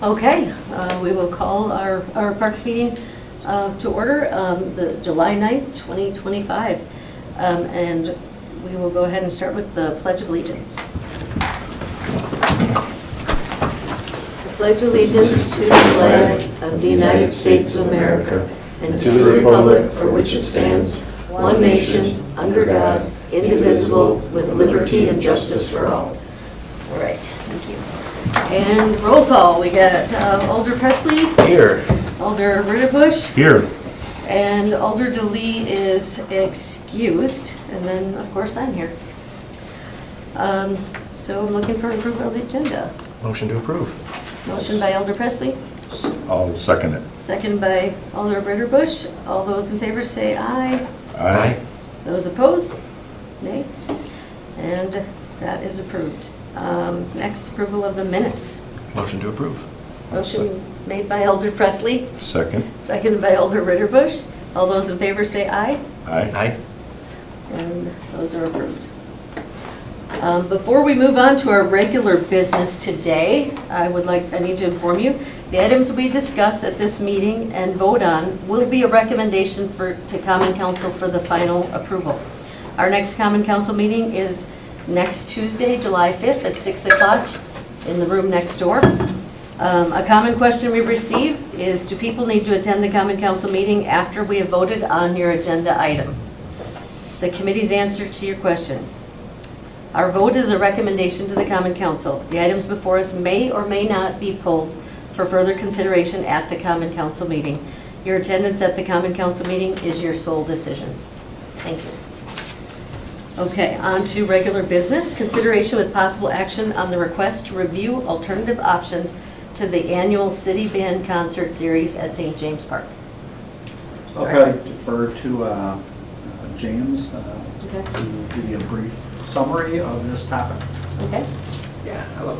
Okay, we will call our Parks meeting to order, the July 9th, 2025. And we will go ahead and start with the Pledge of Allegiance. I pledge allegiance to the flag of the United States of America and to the republic for which it stands, one nation, under God, indivisible, with liberty and justice for all. All right, thank you. And roll call, we got Alder Presley. Here. Alder Ritterbusch. Here. And Alder DeLee is excused. And then, of course, I'm here. So I'm looking for approval of the agenda. Motion to approve. Motion by Alder Presley, I'll second it. second by Alder Ritterbusch. All those in favor say aye. Aye. Those opposed? Nay. And that is approved. Next, approval of the minutes. Motion to approve. Motion made by Alder Presley, Second. seconded by Alder Ritterbusch. All those in favor say aye. Aye. Aye. And those are approved. Before we move on to our regular business today, I need to inform you, the items we discuss at this meeting and vote on will be a recommendation to Common Council for the final approval. Our next Common Council meeting is next Tuesday, July 5th at 6 o'clock in the room next door. A common question we receive is, do people need to attend the Common Council meeting after we have voted on your agenda item? The committee's answer to your question. Our vote is a recommendation to the Common Council. The items before us may or may not be pulled for further consideration at the Common Council meeting. Your attendance at the Common Council meeting is your sole decision. Thank you. Okay, on to regular business. Consideration with possible action on the request to review alternative options to the annual City Band Concert Series at St. James Park. So I'll probably defer to James Okay. to give you a brief summary of this topic. Okay. Yeah, hello.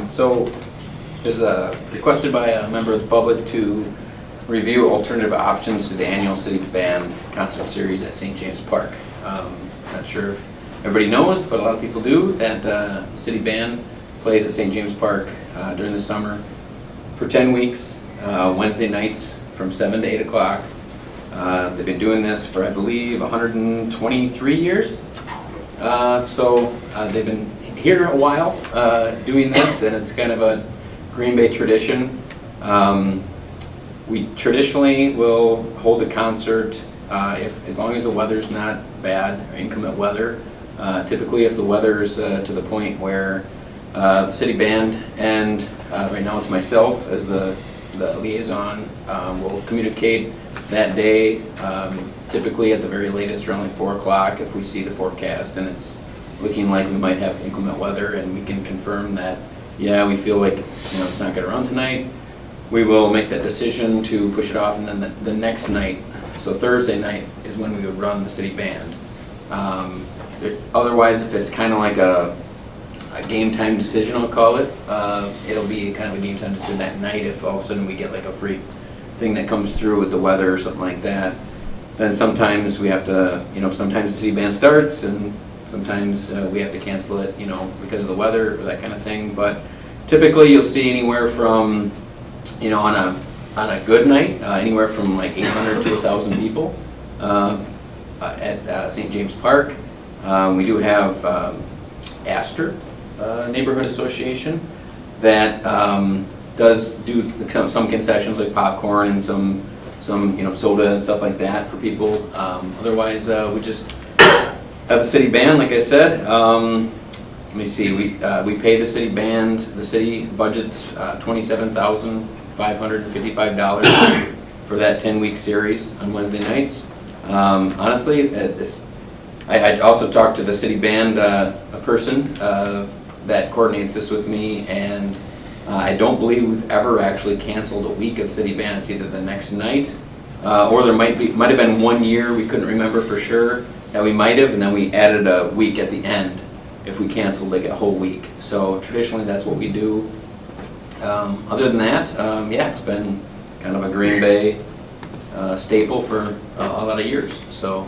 So there's requested by a member of the public to review alternative options to the annual City Band Concert Series at St. James Park. Not sure if everybody knows, but a lot of people do, that the City Band plays at St. James Park during the summer for 10 weeks, Wednesday nights from 7 to 8 o'clock. They've been doing this for, I believe, 123 years. So they've been here a while doing this, and it's kind of a Green Bay tradition. We traditionally will hold a concert as long as the weather's not bad or inclement weather. Typically, if the weather's to the point where the city band and right now it's myself as the liaison will communicate that day. Typically at the very latest around like 4 o'clock if we see the forecast and it's looking like we might have inclement weather and we can confirm that, yeah, we feel like it's not going to run tonight. We will make that decision to push it off, and then the next night, so Thursday night, is when we would run the city band. Otherwise, if it's kind of like a game time decision, I'll call it, it'll be kind of a game time decision that night if all of a sudden we get like a freak thing that comes through with the weather or something like that. Then sometimes we have to, sometimes the city band starts and sometimes we have to cancel it, because of the weather or that kind of thing. But typically you'll see anywhere from, on a good night, anywhere from like 800 to 1,000 people at St. James Park. We do have Astor Neighborhood Association that does do some concessions like popcorn and some soda and stuff like that for people. Otherwise, we just have the city band, like I said. Let me see. We pay the city band. The city budget's $27,555 for that 10-week series on Wednesday nights. Honestly, I also talked to the city band, a person that coordinates this with me, and I don't believe we've ever actually canceled a week of city band. It's either the next night, or there might have been 1 year, we couldn't remember for sure, that we might have, and then we added a week at the end if we canceled like a whole week. So traditionally that's what we do. Other than that, yeah, it's been kind of a Green Bay staple for a lot of years. So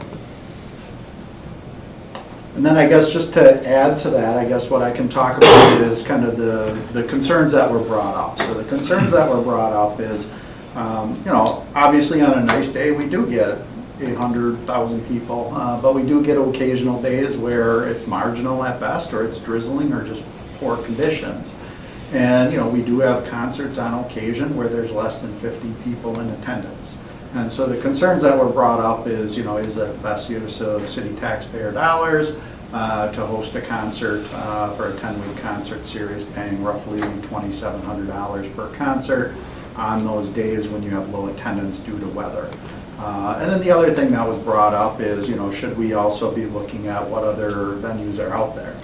And then I guess just to add to that, I guess what I can talk about is kind of the concerns that were brought up. So the concerns that were brought up is, obviously on a nice day, we do get 800,000 people, but we do get occasional days where it's marginal at best, or it's drizzling, or just poor conditions. And, we do have concerts on occasion where there's less than 50 people in attendance. And so the concerns that were brought up is, is that the best use of city taxpayer dollars to host a concert for a 10-week concert series, paying roughly $2,700 per concert on those days when you have low attendance due to weather. And then the other thing that was brought up is, should we also be looking at what other venues are out there?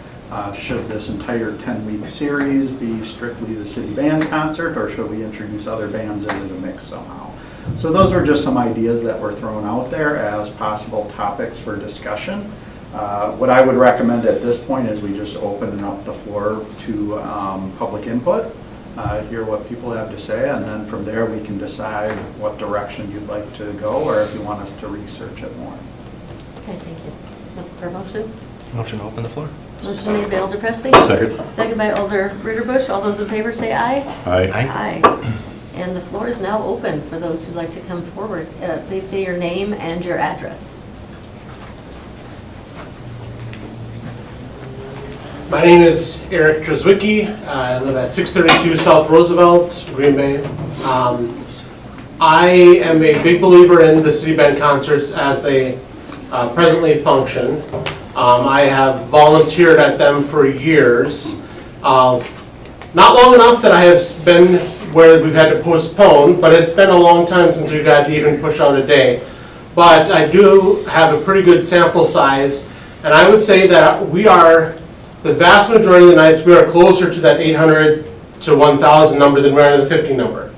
Should this entire 10-week series be strictly the city band concert, or should we introduce other bands into the mix somehow? So those were just some ideas that were thrown out there as possible topics for discussion. What I would recommend at this point is we just open up the floor to public input, hear what people have to say, and then from there we can decide what direction you'd like to go, or if you want us to research it more. Okay, thank you. Look for a motion. Motion to open the floor? Motion made by Alder Presley. Second. Second by Alder Ritterbusch. All those in favor say aye. Aye. Aye. And the floor is now open for those who'd like to come forward. Please say your name and your address. My name is Eric Drzwicki. I live at 632 South Roosevelt, Green Bay. I am a big believer in the city band concerts as they presently function. I have volunteered at them for years. Not long enough that I have been where we've had to postpone, but it's been a long time since we've had to even push out a day. But I do have a pretty good sample size, and I would say that we are, the vast majority of the nights, we are closer to that 800 to 1,000 number than we are to the 50 number.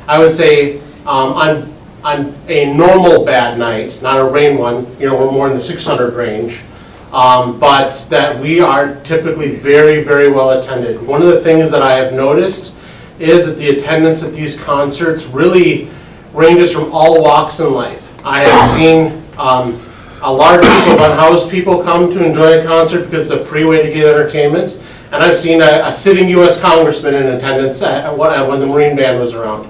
I would say on a normal bad night, not a rain one, we're more in the 600 range. But that we are typically very, very well attended. One of the things that I have noticed is that the attendance at these concerts really ranges from all walks in life. I have seen a large group of unhoused people come to enjoy a concert because it's a free way to get entertainment. And I've seen a sitting U.S. congressman in attendance when the Marine Band was around.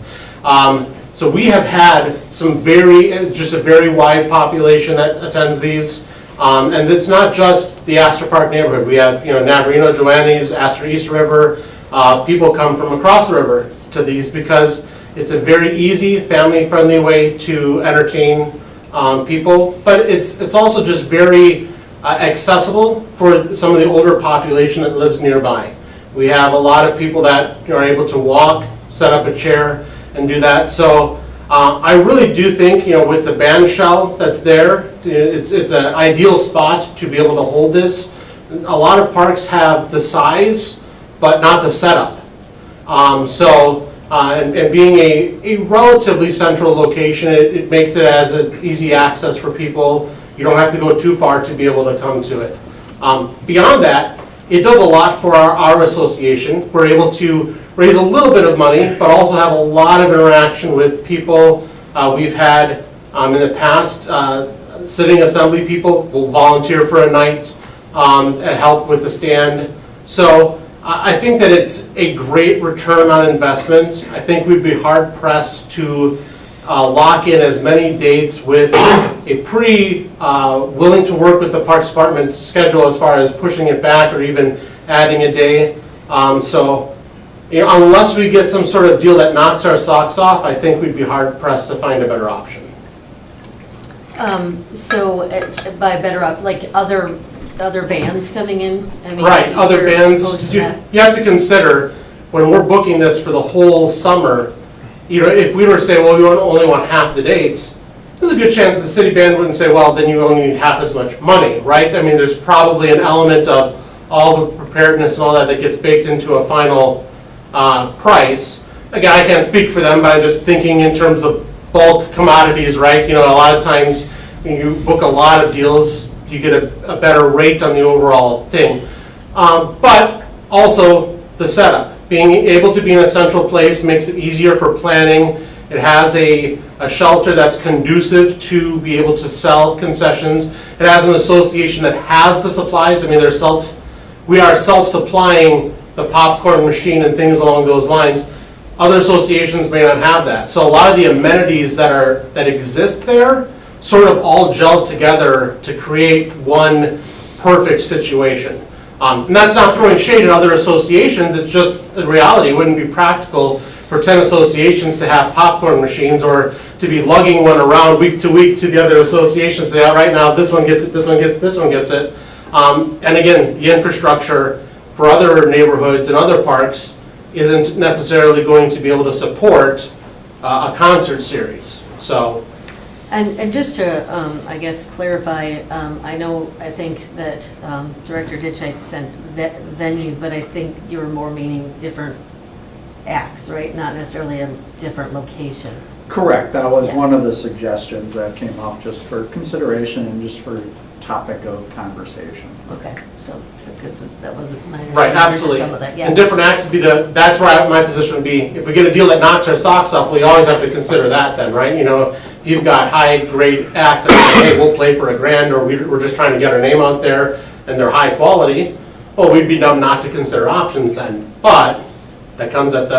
So we have had just a very wide population that attends these. And it's not just the Astor Park neighborhood. We have, Navarino, Joannes, Astor East River. People come from across the river to these because it's a very easy, family-friendly way to entertain people. But it's also just very accessible for some of the older population that lives nearby. We have a lot of people that are able to walk, set up a chair, and do that. So I really do think, with the band shell that's there, it's an ideal spot to be able to hold this. A lot of parks have the size, but not the setup. And being a relatively central location, it makes it as an easy access for people. You don't have to go too far to be able to come to it. Beyond that, it does a lot for our association. We're able to raise a little bit of money, but also have a lot of interaction with people. We've had, in the past, sitting assembly people will volunteer for a night and help with the stand. So I think that it's a great return on investment. I think we'd be hard pressed to lock in as many dates with a pretty willing to work with the Parks Department schedule as far as pushing it back or even adding a day. Unless we get some sort of deal that knocks our socks off, I think we'd be hard pressed to find a better option. By better up, like other bands coming in? Right, other bands. Opposed to that? You have to consider, when we're booking this for the whole summer, if we were to say, well, we only want half the dates, there's a good chance the city band wouldn't say, well, then you only need half as much money, right? There's probably an element of all the preparedness and all that gets baked into a final price. Again, I can't speak for them, but I'm just thinking in terms of bulk commodities, right? A lot of times when you book a lot of deals, you get a better rate on the overall thing. But also the setup. Being able to be in a central place makes it easier for planning. It has a shelter that's conducive to be able to sell concessions. It has an association that has the supplies. I mean, we are self-supplying the popcorn machine and things along those lines. Other associations may not have that. So a lot of the amenities that exist there sort of all gelled together to create one perfect situation. And that's not throwing shade at other associations, it's just the reality. It wouldn't be practical for 10 associations to have popcorn machines or to be lugging one around week to week to the other associations, say, all right, now this one gets it, this one gets it, this one gets it. And again, the infrastructure for other neighborhoods and other parks isn't necessarily going to be able to support a concert series, so. And just to, I guess, clarify, I think that Director Ditchite sent venue, but I think you were more meaning different acts, right? Not necessarily a different location. Correct, that was Yeah. one of the suggestions that came up just for consideration and just for topic of conversation. Okay, so, because that wasn't my. Right, absolutely. Some of that, yeah. And different acts would be that's where my position would be. If we get a deal that knocks our socks off, we always have to consider that then, right? You know, if you've got high grade acts that say, hey, we'll play for $1,000, or we're just trying to get our name out there and they're high quality, well, we'd be dumb not to consider options then. But that comes at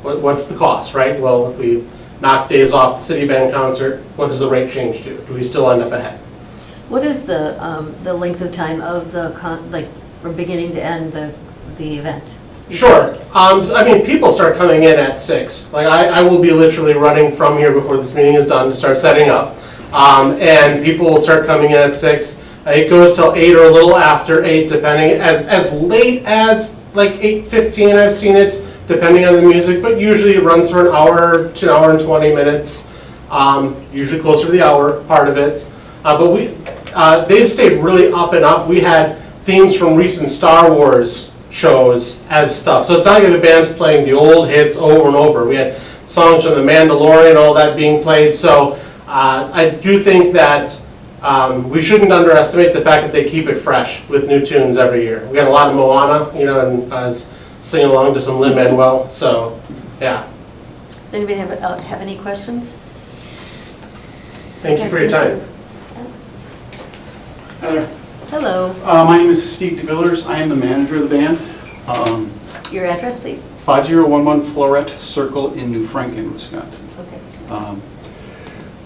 what's the cost, right? Well, if we knock days off the city band concert, what does the rate change to? Do we still end up ahead? What is the length of time of like, from beginning to end, the event? Sure. I mean, people start coming in at 6. Like, I will be literally running from here before this meeting is done to start setting up. And people will start coming in at 6. It goes till 8 or a little after 8, depending, as late as like 8:15, I've seen it, depending on the music, but usually it runs for an hour to an hour and 20 minutes, usually closer to the hour part of it. But they've stayed really up and up. We had themes from recent Star Wars shows as stuff. So it's not like the band's playing the old hits over and over. We had songs from The Mandalorian, all that being played. So I do think that we shouldn't underestimate the fact that they keep it fresh with new tunes every year. We got a lot of Moana, you know, and I was singing along to some Lin-Manuel. So, yeah. Does anybody have any questions? Thank you for your time. Hi there. Hello. My name is Steve DeVillers. I am the manager of the band. Your address, please? 5011 Floret Circle in New Franken, Wisconsin. Okay.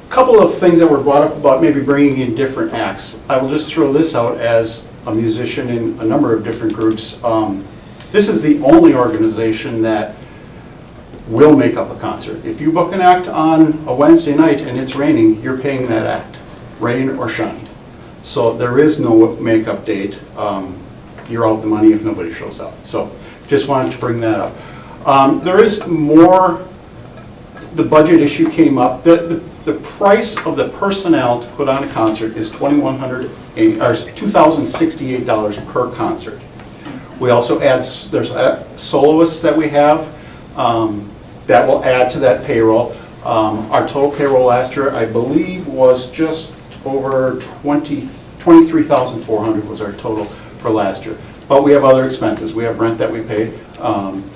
Couple of things that were brought up about maybe bringing in different acts. I will just throw this out as a musician in a number of different groups. This is the only organization that will make up a concert. If you book an act on a Wednesday night and it's raining, you're paying that act, rain or shine. So there is no makeup date. You're out the money if nobody shows up. So just wanted to bring that up. There is more, the budget issue came up. The price of the personnel to put on a concert is $2,068 per concert. We also add, there's soloists that we have that will add to that payroll. Our total payroll last year, I believe, was just over 23,400 was our total for last year. But we have other expenses. We have rent that we pay.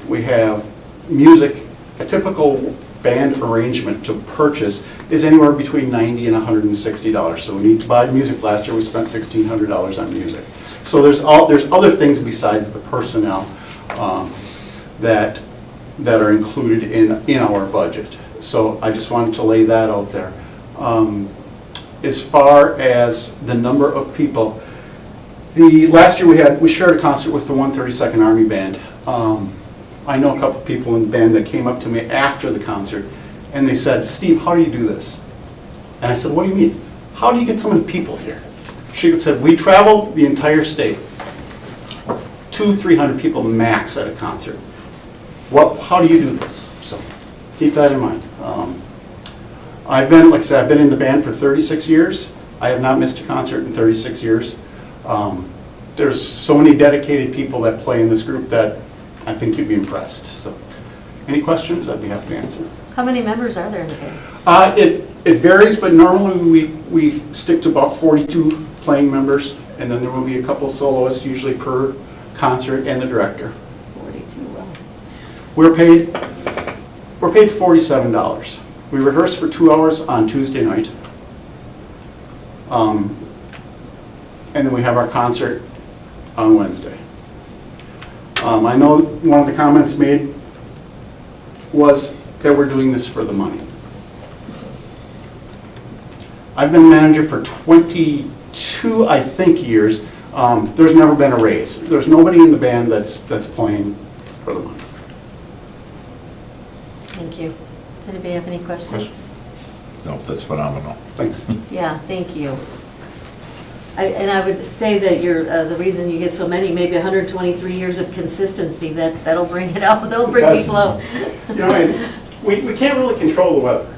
We have music. A typical band arrangement to purchase is anywhere between $90 and $160. So we need to buy music. Last year we spent $1,600 on music. So there's other things besides the personnel that are included in our budget. So I just wanted to lay that out there. As far as the number of people, last year we shared a concert with the 132nd Army Band. I know a couple people in the band that came up to me after the concert and they said, "Steve, how do you do this?" And I said, "What do you mean? How do you get so many people here?" She said, "We travel the entire state, 200-300 people max at a concert. How do you do this?" So keep that in mind. Like I said, I've been in the band for 36 years. I have not missed a concert in 36 years. There's so many dedicated people that play in this group that I think you'd be impressed. So, any questions? I'd be happy to answer. How many members are there in the band? It varies, but normally we stick to about 42 playing members, and then there will be a couple soloists usually per concert and the director. 42, well. We're paid $47 We rehearse for 2 hours on Tuesday night. And then we have our concert on Wednesday. I know one of the comments made was that we're doing this for the money. I've been manager for 22, I think, years. There's never been a raise. There's nobody in the band that's playing for the money. Thank you. Does anybody have any questions? No, that's phenomenal. Thanks. Yeah, thank you. And I would say that you're, the reason you get so many, maybe 123 years of consistency, that'll bring it up, that'll bring Because, people up. You know, and we can't really control the weather.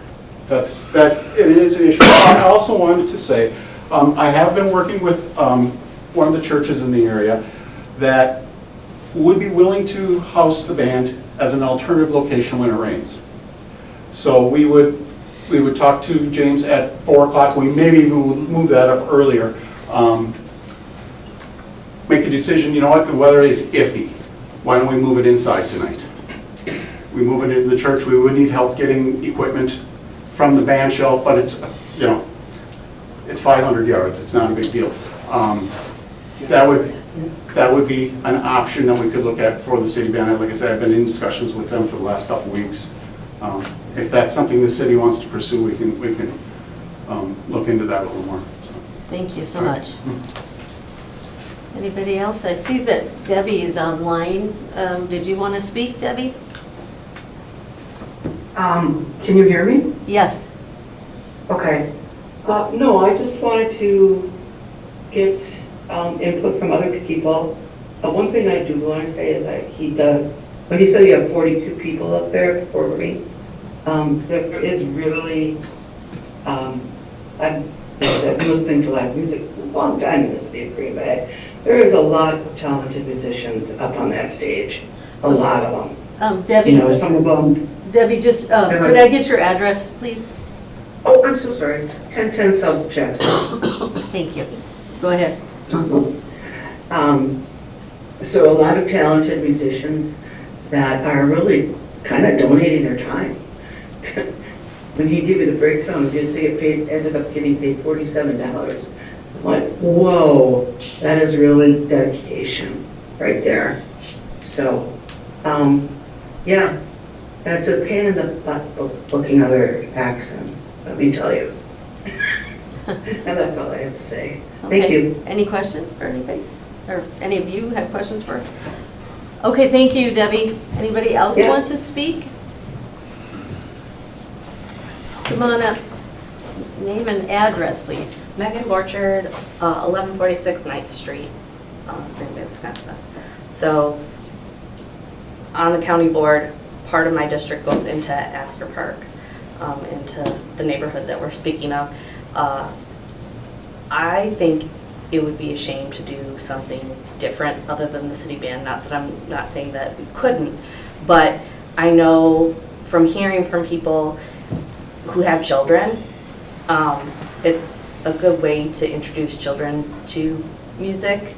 It is an issue. I also wanted to say, I have been working with one of the churches in the area that would be willing to house the band as an alternative location when it rains. So we would talk to James at 4 o'clock, we maybe even move that up earlier. Make a decision, you know what, the weather is iffy. Why don't we move it inside tonight? We move it into the church, we would need help getting equipment from the band shelf, but it's, you know, it's 500 yards, it's not a big deal. That would be an option that we could look at for the city band. Like I said, I've been in discussions with them for the last couple weeks. If that's something the city wants to pursue, we can look into that a little more. So. Thank you so much. Anybody else? I see that Debbie is online. Did you want to speak, Debbie? Can you hear me? Yes. Okay. No, I just wanted to get input from other people. One thing I do want to say is when you said you have 42 people up there performing, there is really, I've been listening to live music for a long time in the city of Green Bay. There is a lot of talented musicians up on that stage, a lot of them. Debbie, You know, some of them. Debbie, just, could I get your address, please? Oh, I'm so sorry. 1010 South Jackson. Thank you. Go ahead. So a lot of talented musicians that are really kind of donating their time. When he give you the breakdown, they ended up getting paid $47. I'm like, whoa, that is really dedication right there. So, yeah, that's a pain in the butt booking other acts, and let me tell you. And that's all I have to say. Thank Okay. you. Any questions for anybody? Or any of you have questions for her? Okay, thank you, Debbie. Anybody else Yeah. want to speak? Come on up. Name and address, please. Megan Borchard, 1146 9th Street, Green Bay, Wisconsin. So, on the county board, part of my district goes into Astor Park, into the neighborhood that we're speaking of. I think it would be a shame to do something different other than the city band. Not that I'm not saying that we couldn't, but I know from hearing from people who have children, it's a good way to introduce children to music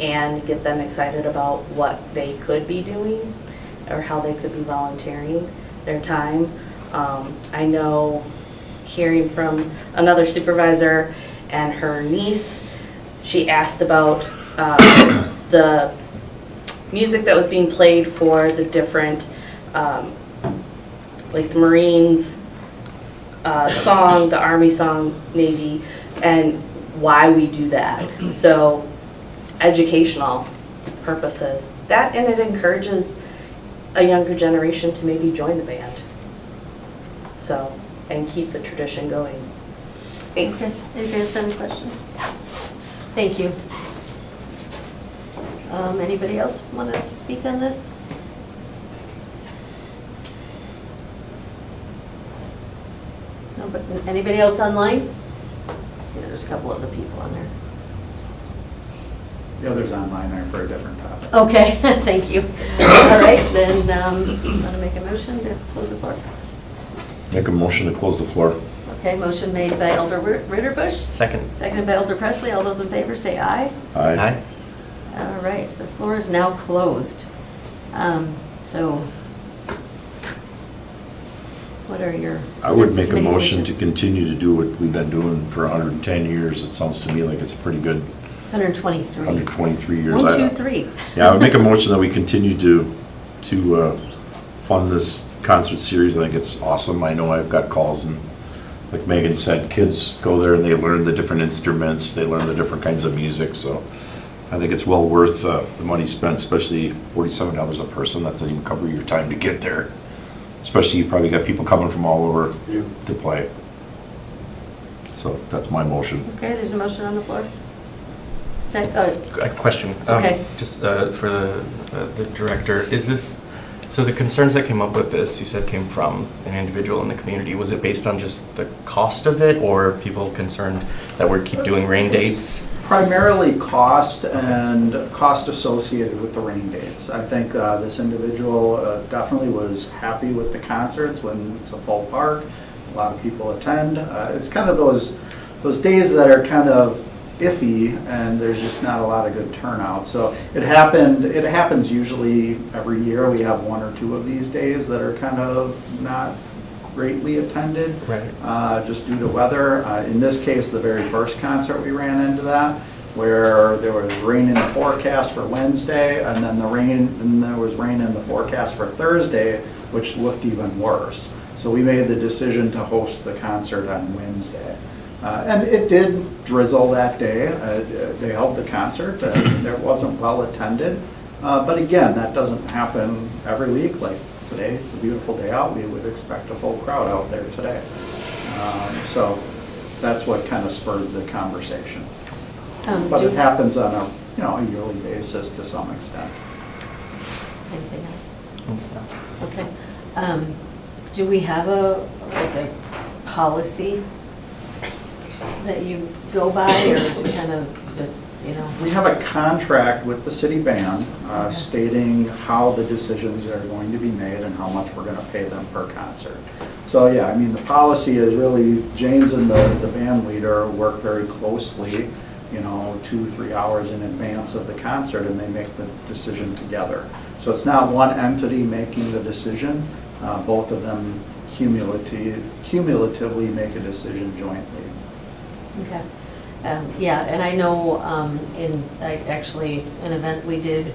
and get them excited about what they could be doing or how they could be volunteering their time. I know hearing from another supervisor and her niece, she asked about the music that was being played for the different, like the Marines song, the Army song, Navy, and why we do that. So, educational purposes. That, and it encourages a younger generation to maybe join the band. So, and keep the tradition going. Thanks. Okay. Anybody else have any questions? Thank you. Anybody else want to speak on this? No, but anybody else online? Yeah, there's a couple other people on there. The others online are for a different topic. Okay, thank you. All right, then, want to make a motion to close the floor? Make a motion to close the floor. Okay, motion made by Elder Ritterbusch, Second. seconded by Elder Presley. All those in favor say aye. Aye. All right, the floor is now closed. So, What are your? I would make a committee's motion to wishes? continue to do what we've been doing for 110 years. It sounds to me like it's a pretty good 123. 123 years. 1, 2, 3. Yeah, I would make a motion that we continue to fund this concert series. I think it's awesome. I know I've got calls, and like Megan said, kids go there and they learn the different instruments, they learn the different kinds of music, so I think it's well worth the money spent, especially $47 a person. That doesn't even cover your time to get there. Especially, you probably got people coming from all over to play. So that's my motion. Okay, there's a motion on the floor. A question. Okay. Just for the director, is this, so the concerns that came up with this, you said came from an individual in the community. Was it based on just the cost of it, or people concerned that we keep doing rain dates? Primarily cost and cost associated with the rain dates. I think this individual definitely was happy with the concerts when it's a full park. A lot of people attend. It's kind of those days that are kind of iffy, and there's just not a lot of good turnout. So it happens usually every year. We have 1 or 2 of these days that are kind of not greatly attended, Right. just due to weather. In this case, the very first concert, we ran into that, where there was rain in the forecast for Wednesday, and then there was rain in the forecast for Thursday, which looked even worse. So we made the decision to host the concert on Wednesday. And it did drizzle that day. They held the concert, and it wasn't well attended. But again, that doesn't happen every week. Like today, it's a beautiful day out. We would expect a full crowd out there today. So that's what kind of spurred the conversation. But it happens on a yearly basis to some extent. Anything else? Okay. Do we have a policy that you go by, or is it kind of just, We have a contract with the city band stating how the decisions are going to be made and how much we're going to pay them per concert. So yeah, I mean, the policy is really, James and the band leader work very closely, 2-3 hours in advance of the concert, and they make the decision together. So it's not one entity making the decision. Both of them cumulatively make a decision jointly. okay. Yeah, and I know actually an event we did,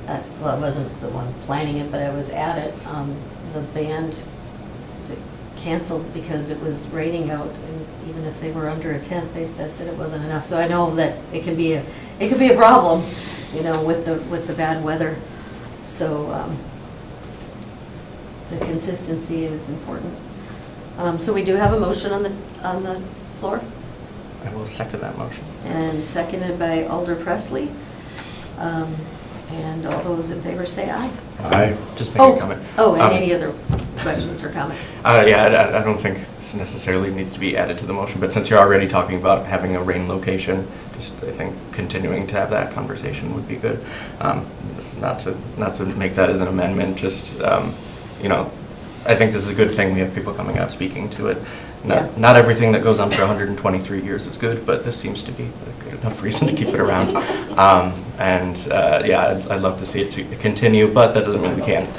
well, I wasn't the one planning it, but I was at it. The band canceled because it was raining out, and even if they were under a tent, they said that it wasn't enough. So I know that it can be a problem, with the bad weather. So the consistency is important. So we do have a motion on the floor, I will second that motion. and seconded by Alder Presley. And all those in favor say aye. Aye. Just make a comment. Oh, and any other questions or comments? Yeah, I don't think this necessarily needs to be added to the motion, but since you're already talking about having a rain location, just I think continuing to have that conversation would be good. Not to make that as an amendment, just, I think this is a good thing. We have people coming out speaking to it. Not everything that goes on for 123 years is good, but this seems to be a good enough reason to keep it around. I'd love to see it continue, but that doesn't mean we can't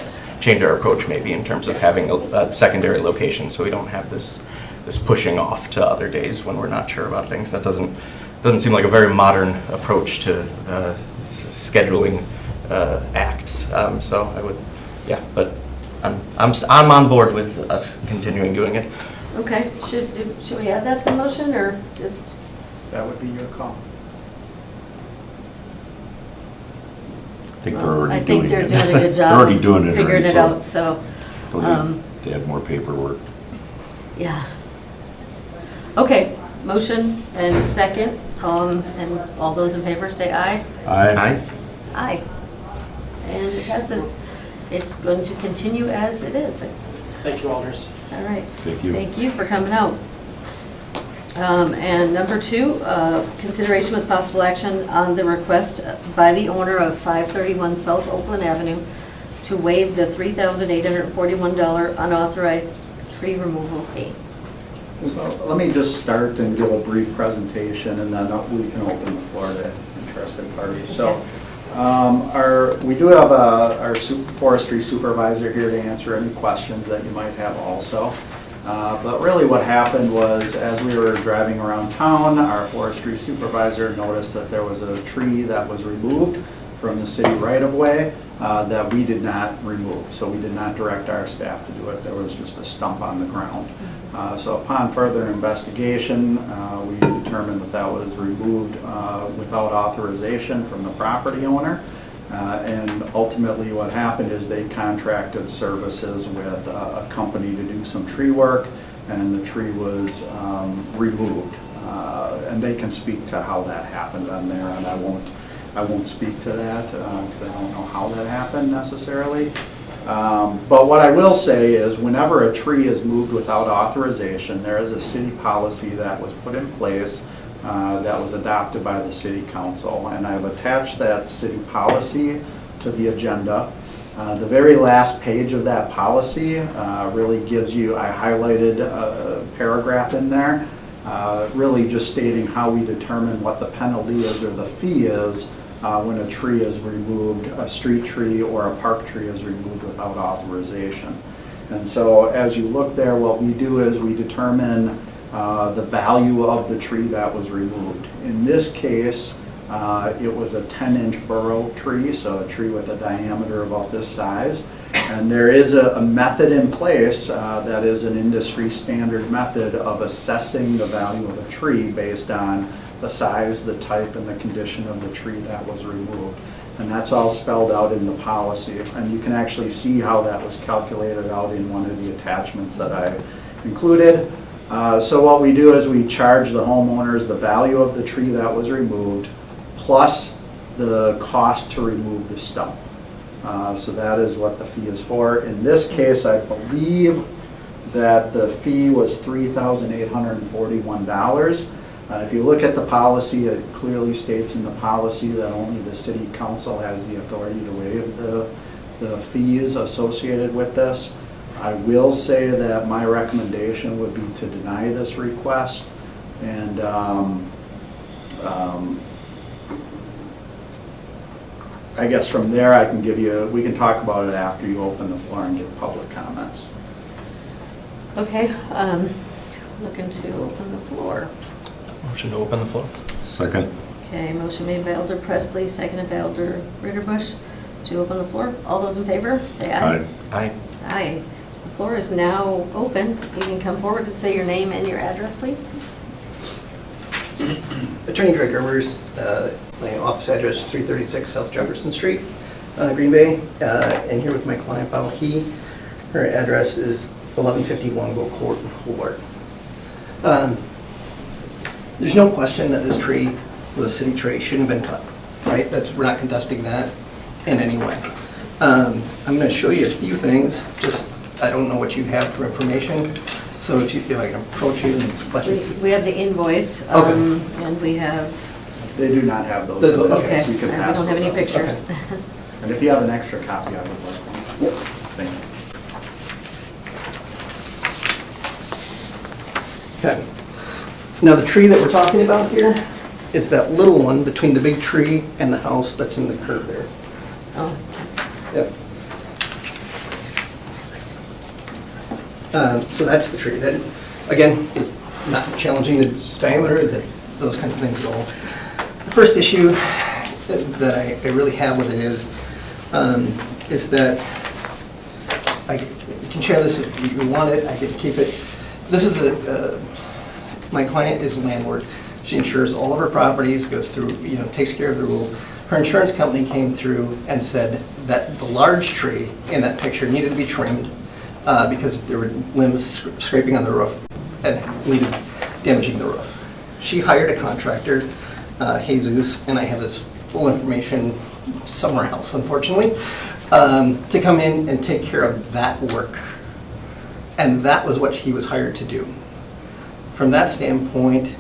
change our approach maybe in terms of having a secondary location, so we don't have this pushing off to other days when we're not sure about things. That doesn't seem like a very modern approach to scheduling acts. So I would, but I'm on board with us continuing doing it. Okay, should we add that to the motion, or just? That would be your call. I think they're already I doing think it. they're doing a good job. They're already doing it. Figuring it out, so, They had more paperwork. yeah. Okay, motion and second, and all those in favor say aye. Aye. Aye. And it passes. It's going to continue as it is. Thank you, Alders. All right. Thank you. Thank you for coming out. And number 2, consideration with possible action on the request by the owner of 531 South Oakland Avenue to waive the $3,841 unauthorized tree removal fee. So let me just start and give a brief presentation, and then we can open the floor to interested parties. So We do have our forestry supervisor here to answer any questions that you might have also. But really what happened was, as we were driving around town, our forestry supervisor noticed that there was a tree that was removed from the city right-of-way that we did not remove. So we did not direct our staff to do it. There was just a stump on the ground. So upon further investigation, we determined that that was removed without authorization from the property owner. And ultimately what happened is they contracted services with a company to do some tree work, and the tree was removed. And they can speak to how that happened on there, and I won't speak to that because I don't know how that happened necessarily. But what I will say is whenever a tree is moved without authorization, there is a city policy that was put in place that was adopted by the city council. And I've attached that city policy to the agenda. The very last page of that policy really gives you, I highlighted a paragraph in there, really just stating how we determine what the penalty is or the fee is when a tree is removed, a street tree or a park tree is removed without authorization. And so as you look there, what we do is we determine the value of the tree that was removed. In this case, it was a 10-inch burrow tree, so a tree with a diameter about this size. And there is a method in place that is an industry standard method of assessing the value of a tree based on the size, the type, and the condition of the tree that was removed. And that's all spelled out in the policy. And you can actually see how that was calculated out in one of the attachments that I included. So what we do is we charge the homeowners the value of the tree that was removed plus the cost to remove the stump. So that is what the fee is for. In this case, I believe that the fee was $3,841. If you look at the policy, it clearly states in the policy that only the city council has the authority to waive the fees associated with this. I will say that my recommendation would be to deny this request, and I guess from there I can give you, we can talk about it after you open the floor and get public comments. Okay, looking to open the floor. Motion to open the floor. Second. Okay, motion made by Elder Presley, seconded by Elder Ritterbusch to open the floor. All those in favor, say aye. Aye. Aye. Aye. The floor is now open. You can come forward and say your name and your address, please. Attorney Greg Gerbers, my office address is 336 South Jefferson Street, Green Bay, and here with my client, Bao He. Her address is 1150 Longbow Court, Hobart. There's no question that this tree was a city tree, shouldn't have been cut, right? We're not contesting that in any way. I'm going to show you a few things, just I don't know what you have for information, so if I can approach you and let you see. We have the invoice, Okay. and we have, They do not have those. Okay. okay, So you can we pass don't have those any up. pictures. And if you have an extra copy, I would like one. Thank you. Okay. Now, the tree that we're talking about here is that little one between the big tree and the house that's in the curve there. Oh, Yep. So that's the tree. That, again, is not challenging the diameter, those kinds of things at all. The first issue that I really have with it is that you can share this if you want it, I get to keep it. This is my client is a landlord. She insures all of her properties, goes through, takes care of the rules. Her insurance company came through and said that the large tree in that picture needed to be trimmed because there were limbs scraping on the roof and needed damaging the roof. She hired a contractor, Jesus, and I have his full information somewhere else, unfortunately, to come in and take care of that work. And that was what he was hired to do. From that standpoint,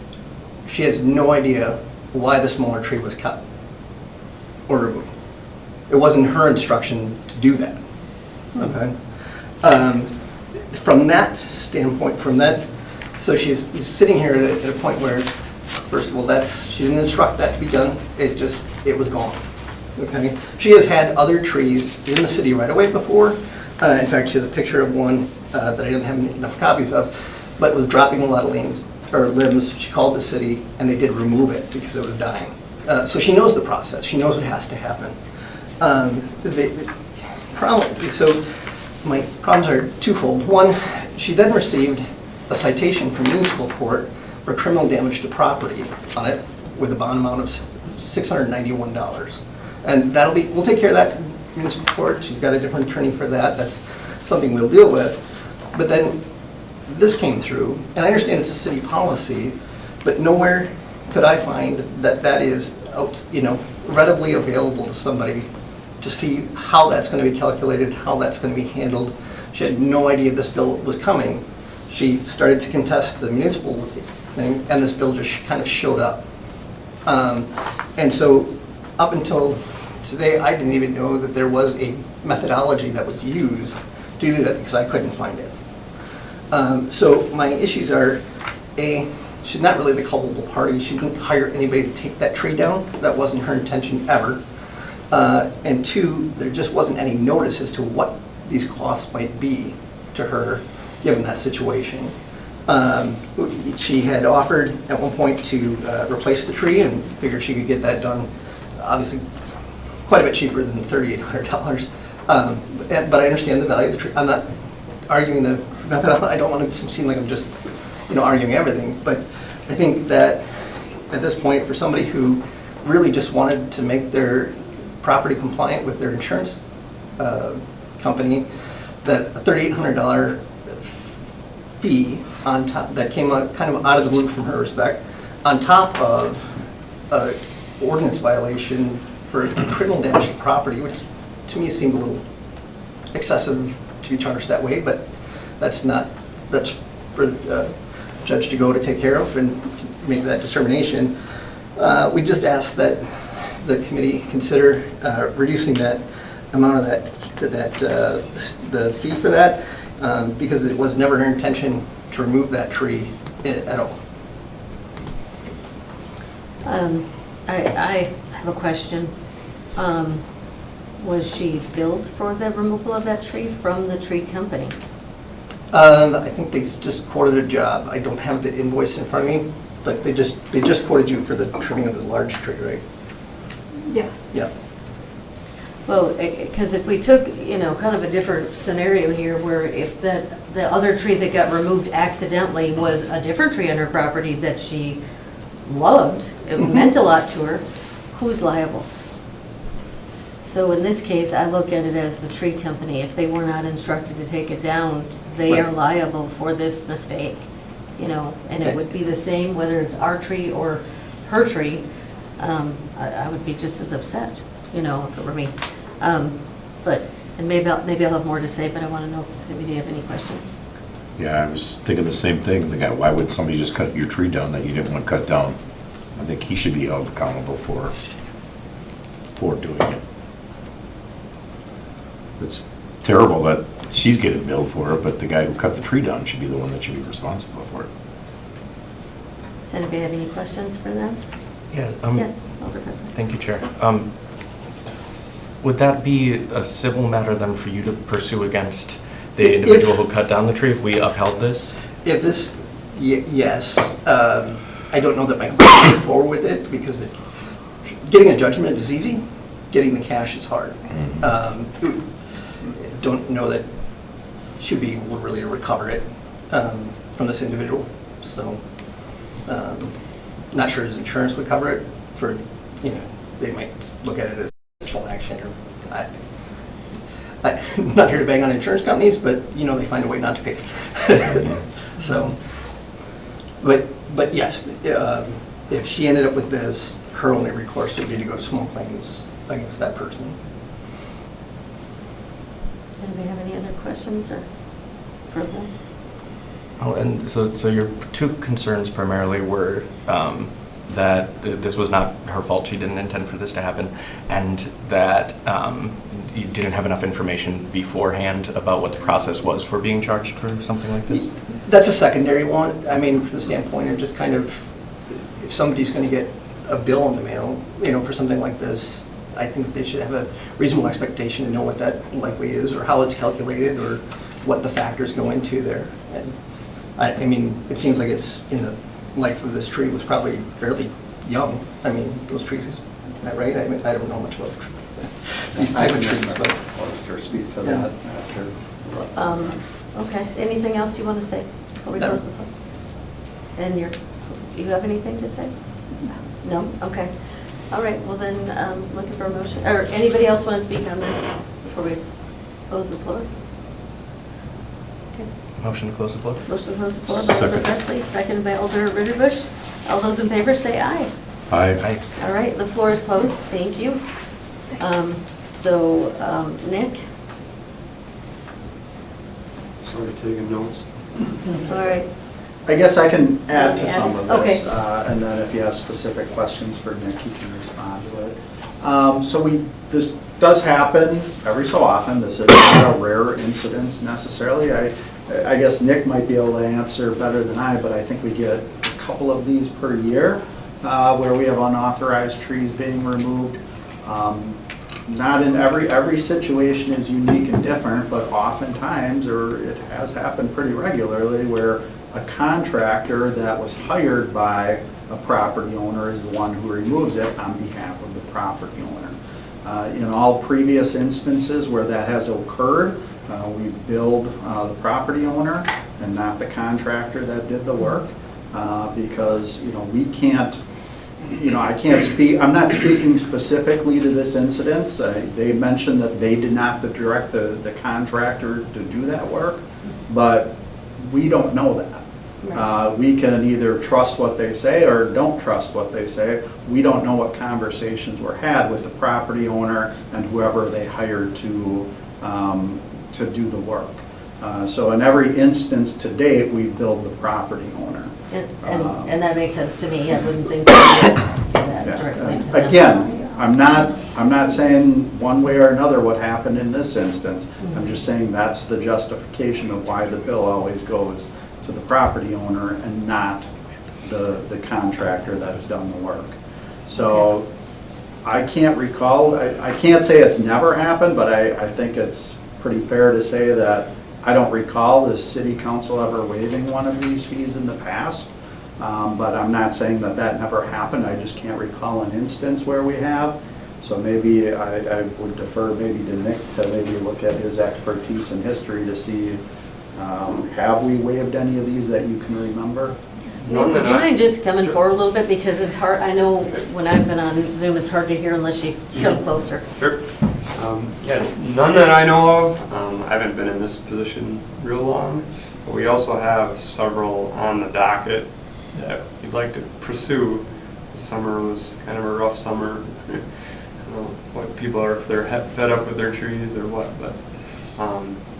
she has no idea why the smaller tree was cut or removed. It wasn't her instruction to do that, okay? From that standpoint, so she's sitting here at a point where, first of all, she didn't instruct that to be done. It was gone. okay? She has had other trees in the city right away before. In fact, she has a picture of one that I didn't have enough copies of, but was dropping a lot of limbs. She called the city, and they did remove it because it was dying. So she knows the process. She knows what has to happen. So my problems are twofold. One, she then received a citation from municipal court for criminal damage to property on it with a bond amount of $691. And we'll take care of that in municipal court. She's got a different attorney for that. That's something we'll deal with. But then this came through, and I understand it's a city policy, but nowhere could I find that is, readily available to somebody to see how that's going to be calculated, how that's going to be handled. She had no idea this bill was coming. She started to contest the municipal thing, and this bill just kind of showed up. And so up until today, I didn't even know that there was a methodology that was used to do that because I couldn't find it. So my issues are, A, she's not really the culpable party. She didn't hire anybody to take that tree down. That wasn't her intention ever. And two, there just wasn't any notice as to what these costs might be to her, given that situation. She had offered at one point to replace the tree and figured she could get that done, obviously, quite a bit cheaper than $3,800. But I understand the value of the tree. I'm not arguing the method. I don't want to seem like I'm just, arguing everything. But I think that at this point, for somebody who really just wanted to make their property compliant with their insurance company, that a $3,800 fee on top, that came out kind of out of the blue from her respect, on top of an ordinance violation for criminal damage to property, which to me seemed a little excessive to be charged that way, but that's for judge to go to take care of and make that determination. We just asked that the committee consider reducing that amount of the fee for that, because it was never her intention to remove that tree at all. I have a question. Was she billed for the removal of that tree from the tree company? I think they just quoted a job. I don't have the invoice in front of me, but they just quoted you for the trimming of the large tree, right? Yeah. Yeah. Well, because if we took, kind of a different scenario here, where if the other tree that got removed accidentally was a different tree on her property that she loved, it meant a lot to her, who's liable? So in this case, I look at it as the tree company. If they were not instructed to take it down, they are liable for this mistake, and it would be the same whether it's our tree or her tree. I would be just as upset, if it were me. And maybe I'll have more to say, but I want to know if do you have any questions? Yeah, I was thinking the same thing. The guy, why would somebody just cut your tree down that you didn't want cut down? I think he should be held accountable for doing it. It's terrible that she's getting billed for it, but the guy who cut the tree down should be the one that should be responsible for it. Does anybody have any questions for them? Yeah. Yes, Alderperson. Thank you, Chair. Would that be a civil matter then for you to pursue against the individual who cut down the tree if we upheld this? If this, yes. I don't know that my client will move forward with it because getting a judgment is easy. Getting the cash is hard. Don't know that she'd be able really to recover it from this individual. So, not sure his insurance would cover it. For they might look at it as special action. Or I'm not here to bang on insurance companies, but they find a way not to pay. So, but yes, if she ended up with this, her only recourse would be to go to small claims against that person. Anybody have any other questions or further? Oh, and so your two concerns primarily were that this was not her fault, she didn't intend for this to happen, and that you didn't have enough information beforehand about what the process was for being charged for something like this? That's a secondary one. I mean, from the standpoint of just kind of, if somebody's going to get a bill in the mail, for something like this, I think they should have a reasonable expectation to know what that likely is, or how it's calculated, or what the factors go into there. And I mean, it seems like it's in the life of this tree was probably fairly young. I mean, those trees, is that right? I mean, I don't know much about these type of trees, but. I'll just speak to Yeah. that after. Okay, anything else you want to say before we No. close this one? And do you have anything to say? No? Okay. All right, well then, looking for a motion, or anybody else want to speak on this before we close the floor? Okay. Motion to close the floor? Motion to close the floor by Alder Second. Presley, seconded by Alder Ritterbusch. All those in favor say aye. Aye. All right, the floor is closed, thank you. Nick? Sorry, taking notes. All right, I guess I can add to Add, some of okay. this, and then if you have specific questions for Nick, he can respond to it. This does happen every so often. This is not a rare incident necessarily. I guess Nick might be able to answer better than I, but I think we get a couple of these per year where we have unauthorized trees being removed. Not in every situation is unique and different, but oftentimes, or it has happened pretty regularly, where a contractor that was hired by a property owner is the one who removes it on behalf of the property owner. In all previous instances where that has occurred, we billed the property owner and not the contractor that did the work, because, we can't, I can't speak, I'm not speaking specifically to this incident. They mentioned that they did not direct the contractor to do that work, but we don't know that. We can either trust what they say or don't trust what they say. We don't know what conversations were had with the property owner and whoever they hired to do the work. So in every instance to date, we've billed the property owner. and that makes sense to me, I wouldn't think we should do that directly to them. Again, I'm not saying one way or another what happened in this instance. I'm just saying that's the justification of why the bill always goes to the property owner and not the contractor that has done the work. So I can't recall, I can't say it's never happened, but I think it's pretty fair to say that I don't recall the city council ever waiving one of these fees in the past. But I'm not saying that never happened. I just can't recall an instance where we have. So maybe I would defer maybe to Nick to maybe look at his expertise and history to see, have we waived any of these that you can remember? Nick, would you mind just coming forward a little bit, because it's hard, I know when I've been on Zoom, it's hard to hear unless you come closer. Sure. Yeah, none that I know of. I haven't been in this position real long, but we also have several on the docket that we'd like to pursue. The summer was kind of a rough summer. I don't know what people are, if they're fed up with their trees or what, but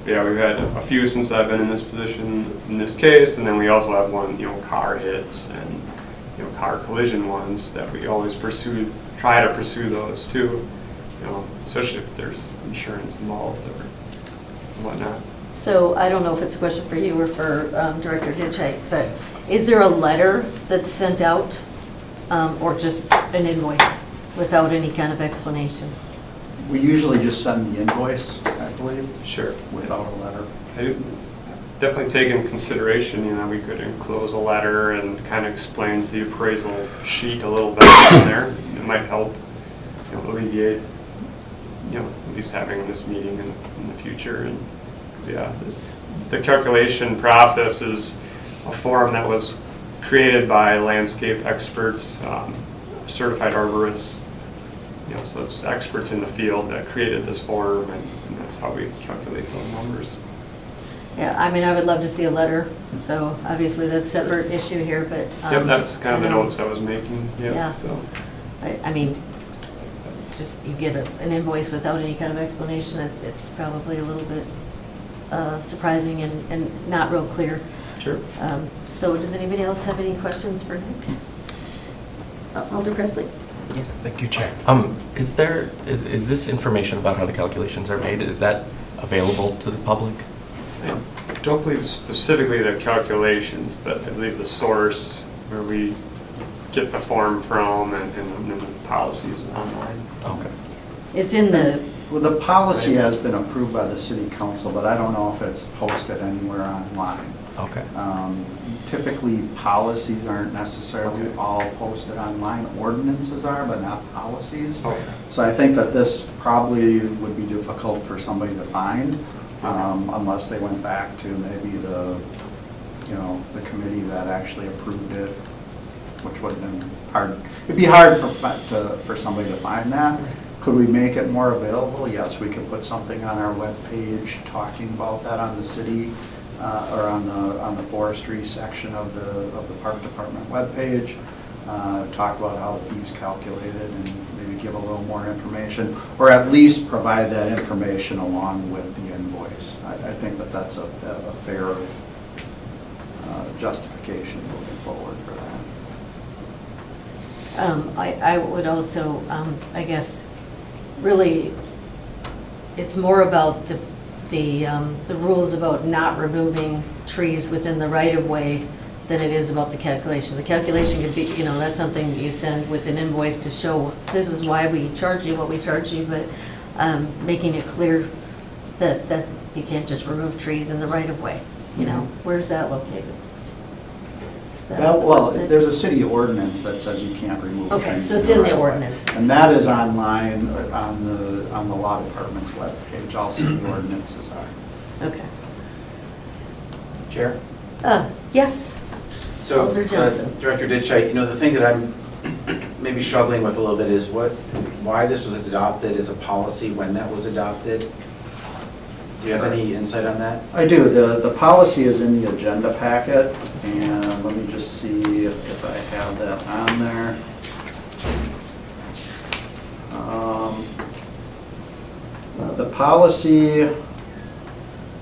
yeah, we've had a few since I've been in this position in this case, and then we also have one, car hits and, car collision ones that we always try to pursue those too, especially if there's insurance involved or whatnot. So I don't know if it's a question for you or for Director Ditchite, but is there a letter that's sent out or just an invoice without any kind of explanation? We usually just send the invoice, I believe. Sure. Without a letter. I definitely take in consideration, we could enclose a letter and kind of explain the appraisal sheet a little bit in there. It might help, alleviate, at least having this meeting in the future. And yeah, the calculation process is a form that was created by landscape experts, certified arborists. So it's experts in the field that created this form, and that's how we calculate those numbers. Yeah, I mean, I would love to see a letter, so obviously that's a separate issue here, but. Yep, that's kind of the notes I was making, Yeah. so. I mean, just you get an invoice without any kind of explanation, it's probably a little bit surprising and not real clear. Sure. So does anybody else have any questions for Nick? Alder Presley? Yes, thank you, Chair. Is this information about how the calculations are made, is that available to the public? I don't believe specifically the calculations, but I believe the source where we get the form from and the policies online. Okay. It's in the, Well, the policy has been approved by the city council, but I don't know if it's posted anywhere online. Okay. Typically, policies aren't necessarily all posted online. Ordinances are, but not policies. Okay. So I think that this probably would be difficult for somebody to find, unless they went back to maybe the committee that actually approved it, which would have been hard. It'd be hard for somebody to find that. Could we make it more available? Yes, we could put something on our webpage talking about that on the city, or on the forestry section of the park department webpage. Talk about how the fee's calculated and maybe give a little more information, or at least provide that information along with the invoice. I think that that's a fair justification moving forward for that. I would also, I guess, really, it's more about the rules about not removing trees within the right-of-way than it is about the calculation. The calculation could be, that's something you send with an invoice to show, this is why we charge you what we charge you, but making it clear that you can't just remove trees in the right-of-way. Where's that located? Is that on the Well, website? there's a city ordinance that says you can't remove trees. Okay, so it's in the right-of-way. ordinance. And that is online on the law department's webpage. All city ordinances are. Okay. Chair? Yes, So, Alder Johnson. Director Ditchite, the thing that I'm maybe struggling with a little bit is why this was adopted as a policy, when that was adopted. Do you have any insight on that? I do. The policy is in the agenda packet, and let me just see if I have that on there. The policy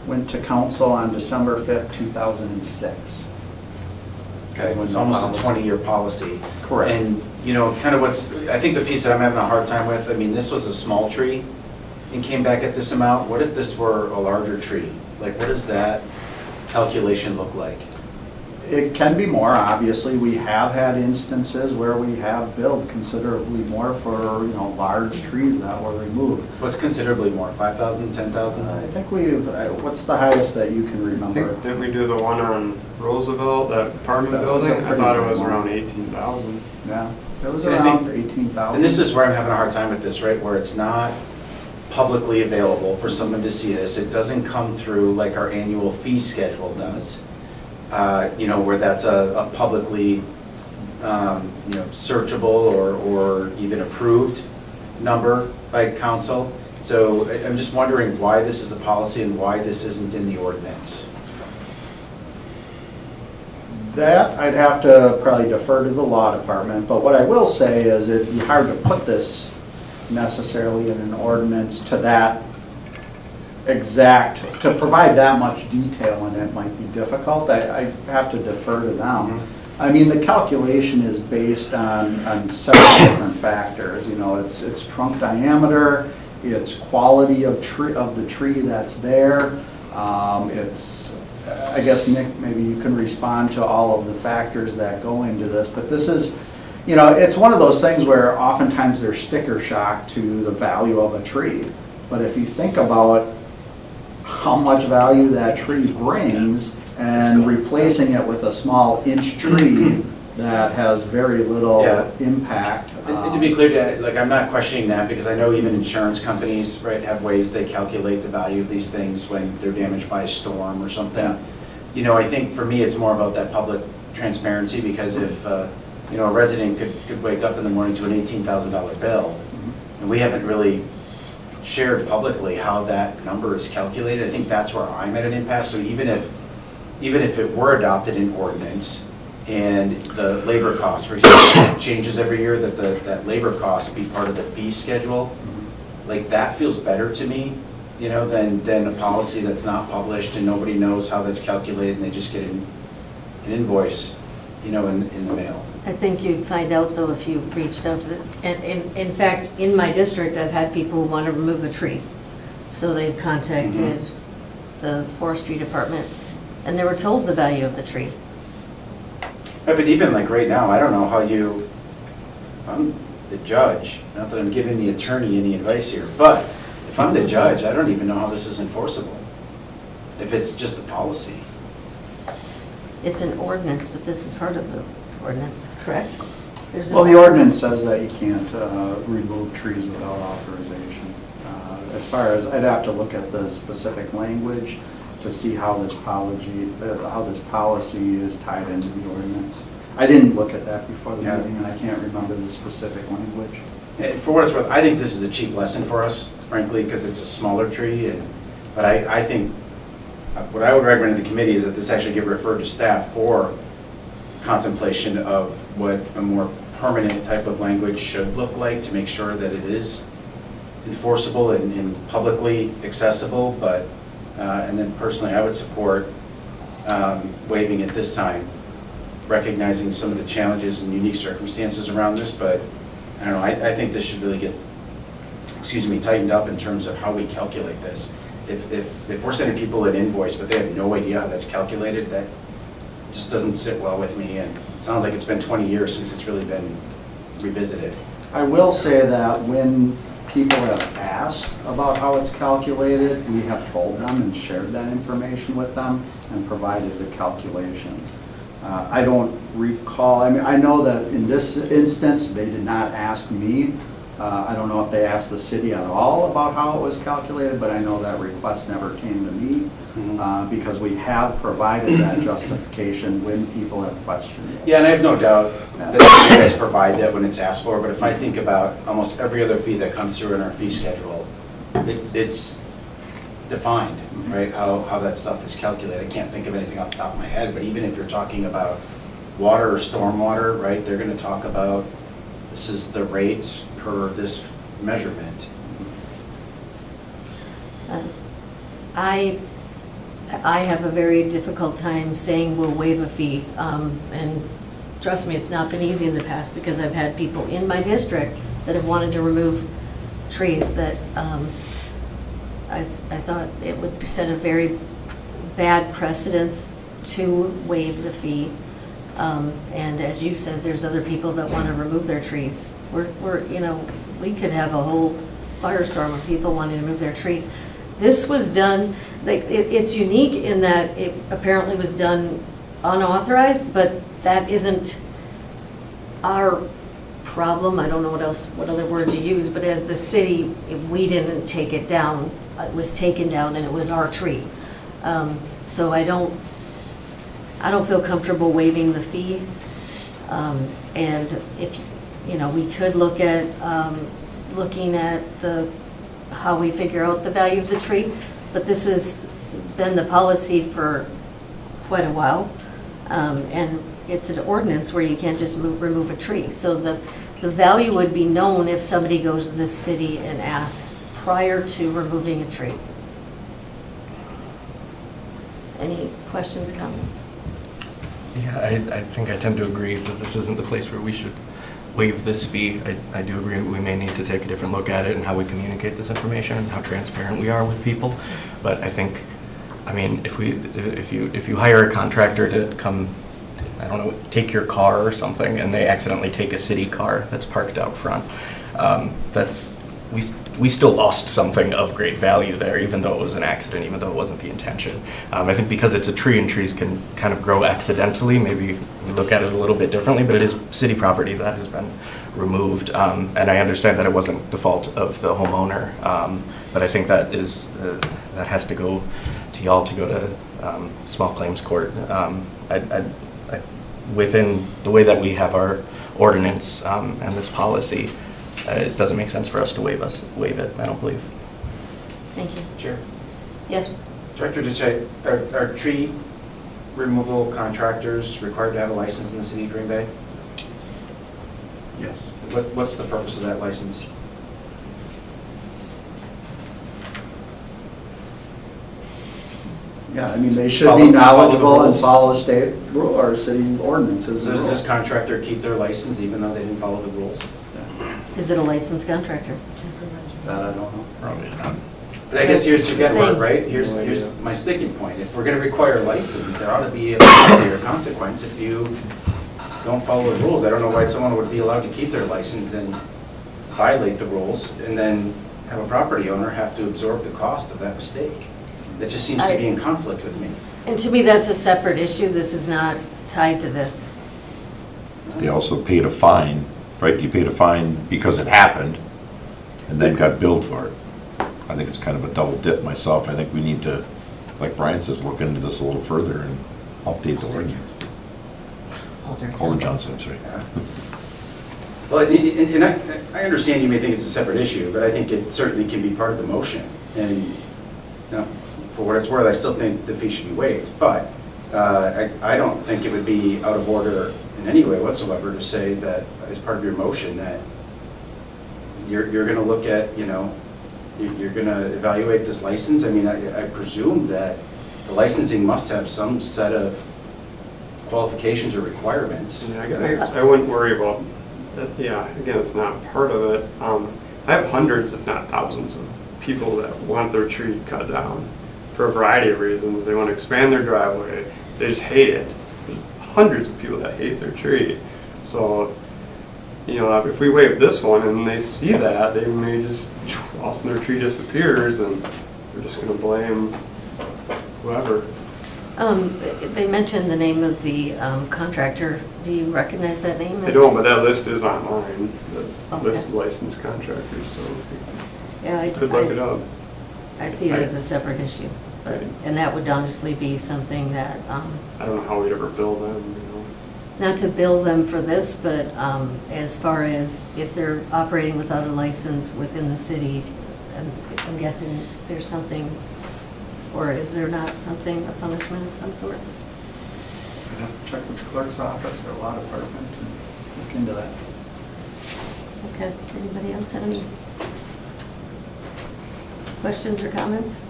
went to council on December 5th, 2006. Okay, it's almost a 20-year policy. Correct. And, kind of I think the piece that I'm having a hard time with, this was a small tree and came back at this amount. What if this were a larger tree? Like, what does that calculation look like? It can be more, obviously. We have had instances where we have billed considerably more for, large trees that were removed. What's considerably more, 5,000, 10,000? I think what's the highest that you can I remember? think, didn't we do the one on Roosevelt, that apartment That was a building? I pretty thought it big was one. around 18,000. Yeah, it was And I think- around 18,000. And this is where I'm having a hard time with this, right? Where it's not publicly available for someone to see this. It doesn't come through like our annual fee schedule does. Where that's a publicly, searchable or even approved number by council. So I'm just wondering why this is a policy and why this isn't in the ordinance. That, I'd have to probably defer to the law department, but what I will say is it'd be hard to put this necessarily in an ordinance to that exact, to provide that much detail in it might be difficult. I have to defer to them. The calculation is based on several different factors. It's trunk diameter, it's quality of the tree that's there. It's, I guess, Nick, maybe you can respond to all of the factors that go into this, but this is, it's one of those things where oftentimes there's sticker shock to the value of a tree. But if you think about how much value that tree brings and replacing it with a small inch tree that has very little Yeah. impact. And to be clear, I'm not questioning that because I know even insurance companies, right, have ways they calculate the value of these things when they're damaged by a storm or something. I think for me, it's more about that public transparency because if, a resident could wake up in the morning to an $18,000 bill and we haven't really shared publicly how that number is calculated, I think that's where I'm at an impasse. So even if it were adopted in ordinance and the labor cost, for example, changes every year, that labor cost be part of the fee schedule, like that feels better to me, than a policy that's not published and nobody knows how that's calculated and they just get an invoice, in the mail. I think you'd find out though if you reached out to in fact, in my district, I've had people who want to remove a tree. So they've contacted the forestry department and they were told the value of the tree. Right, but even like right now, I don't know how if I'm the judge, not that I'm giving the attorney any advice here, but if I'm the judge, I don't even know how this is enforceable, if it's just a policy. It's an ordinance, but this is part of the ordinance, correct? There's an Well, the ordinance says that you can't remove trees without authorization. As far as, I'd have to look at the specific language to see how this policy is tied into the ordinance. I didn't look at that before the Yeah. meeting, and I can't remember the specific language. And for what it's worth, I think this is a cheap lesson for us, frankly, because it's a smaller tree, but I think, what I would recommend to the committee is that this actually get referred to staff for contemplation of what a more permanent type of language should look like to make sure that it is enforceable and publicly accessible, but, and then personally, I would support waiving it this time, recognizing some of the challenges and unique circumstances around this, but I don't know, I think this should really get, tightened up in terms of how we calculate this. If we're sending people an invoice, but they have no idea how that's calculated, that just doesn't sit well with me, and it sounds like it's been 20 years since it's really been revisited. I will say that when people have asked about how it's calculated, we have told them and shared that information with them and provided the calculations. I don't recall, I mean, I know that in this instance, they did not ask me. I don't know if they asked the city at all about how it was calculated, but I know that request never came to me because we have provided that justification when people have questioned it. Yeah, and I have no doubt that you guys provide that when it's asked for, but if I think about almost every other fee that comes through in our fee schedule, it's defined, right, how that stuff is calculated. I can't think of anything off the top of my head, but even if you're talking about water or stormwater, right, they're gonna talk about, this is the rates per this measurement. I have a very difficult time saying we'll waive a fee. And trust me, it's not been easy in the past because I've had people in my district that have wanted to remove trees that I thought it would set a very bad precedence to waive the fee. And as you said, there's other people that want to remove their trees. We could have a whole firestorm of people wanting to move their trees. This was done, like, it's unique in that it apparently was done unauthorized, but that isn't our problem. I don't know what other word to use, but as the city, we didn't take it down. It was taken down and it was our tree. So I don't feel comfortable waiving the fee. And if, we could look at, looking at how we figure out the value of the tree, but this has been the policy for quite a while. And it's an ordinance where you can't just remove a tree. So the value would be known if somebody goes to the city and asks prior to removing a tree. Any questions, comments? Yeah, I think I tend to agree that this isn't the place where we should waive this fee. I do agree we may need to take a different look at it and how we communicate this information and how transparent we are with people. But I think, if you hire a contractor to come, I don't know, take your car or something, and they accidentally take a city car that's parked out front, we still lost something of great value there, even though it was an accident, even though it wasn't the intention. I think because it's a tree and trees can kind of grow accidentally, maybe we look at it a little bit differently, but it is city property that has been removed. And I understand that it wasn't the fault of the homeowner, but I think that has to go to y'all to go to small claims court. Within the way that we have our ordinance and this policy, it doesn't make sense for us to waive it, I don't believe. Thank you. Chair? Yes? Director Ditchite, are tree removal contractors required to have a license in the city of Green Bay? Yes. What's the purpose of that license? Yeah, I mean, they should Follow be the knowledgeable and rules. follow state rule or city ordinances. So does this contractor keep their license even though they didn't follow the rules? Is it a licensed contractor? That I don't know. Probably not. But I guess here's again, Thing. right, here's my sticking point. If we're gonna require a license, there ought to be a penalty or consequence if you don't follow the rules. I don't know why someone would be allowed to keep their license and violate the rules and then have a property owner have to absorb the cost of that mistake. That just seems to be in conflict with me. And to me, that's a separate issue. This is not tied to this. They also paid a fine, right? You paid a fine because it happened and then got billed for it. I think it's kind of a double dip myself. I think we need to, like Brian says, look into this a little further and update the ordinance. Alder Johnson, I'm sorry. Yeah. Well, and I understand you may think it's a separate issue, but I think it certainly can be part of the motion. And, you know, for what it's worth, I still think the fee should be waived. But I don't think it would be out of order in any way whatsoever to say that as part of your motion that you're going to look at, you know, you're going to evaluate this license. I mean, I presume that the licensing must have some set of qualifications or requirements. Yeah, I guess I wouldn't worry about that. Yeah, again, it's not part of it. I have hundreds, if not thousands, of people that want their tree cut down for a variety of reasons. They want to expand their driveway. They just hate it. There's hundreds of people that hate their tree. So, you know, if we waive this one and they see that, they may just, all of a sudden their tree disappears and they're just going to blame whoever. They mentioned the name of the contractor. Do you recognize that name? I don't, but that list is online, the Okay. list of licensed contractors, so Yeah, you could look it up. I see it as a separate issue. But- Right. And that would honestly be something that, I don't know how we'd ever bill them, you know. not to bill them for this, but as far as if they're operating without a license within the city, I'm guessing there's something, or is there not something, a punishment of some sort? I'd have to check with the clerk's office or law department and look into that. Okay, anybody else have any questions or comments?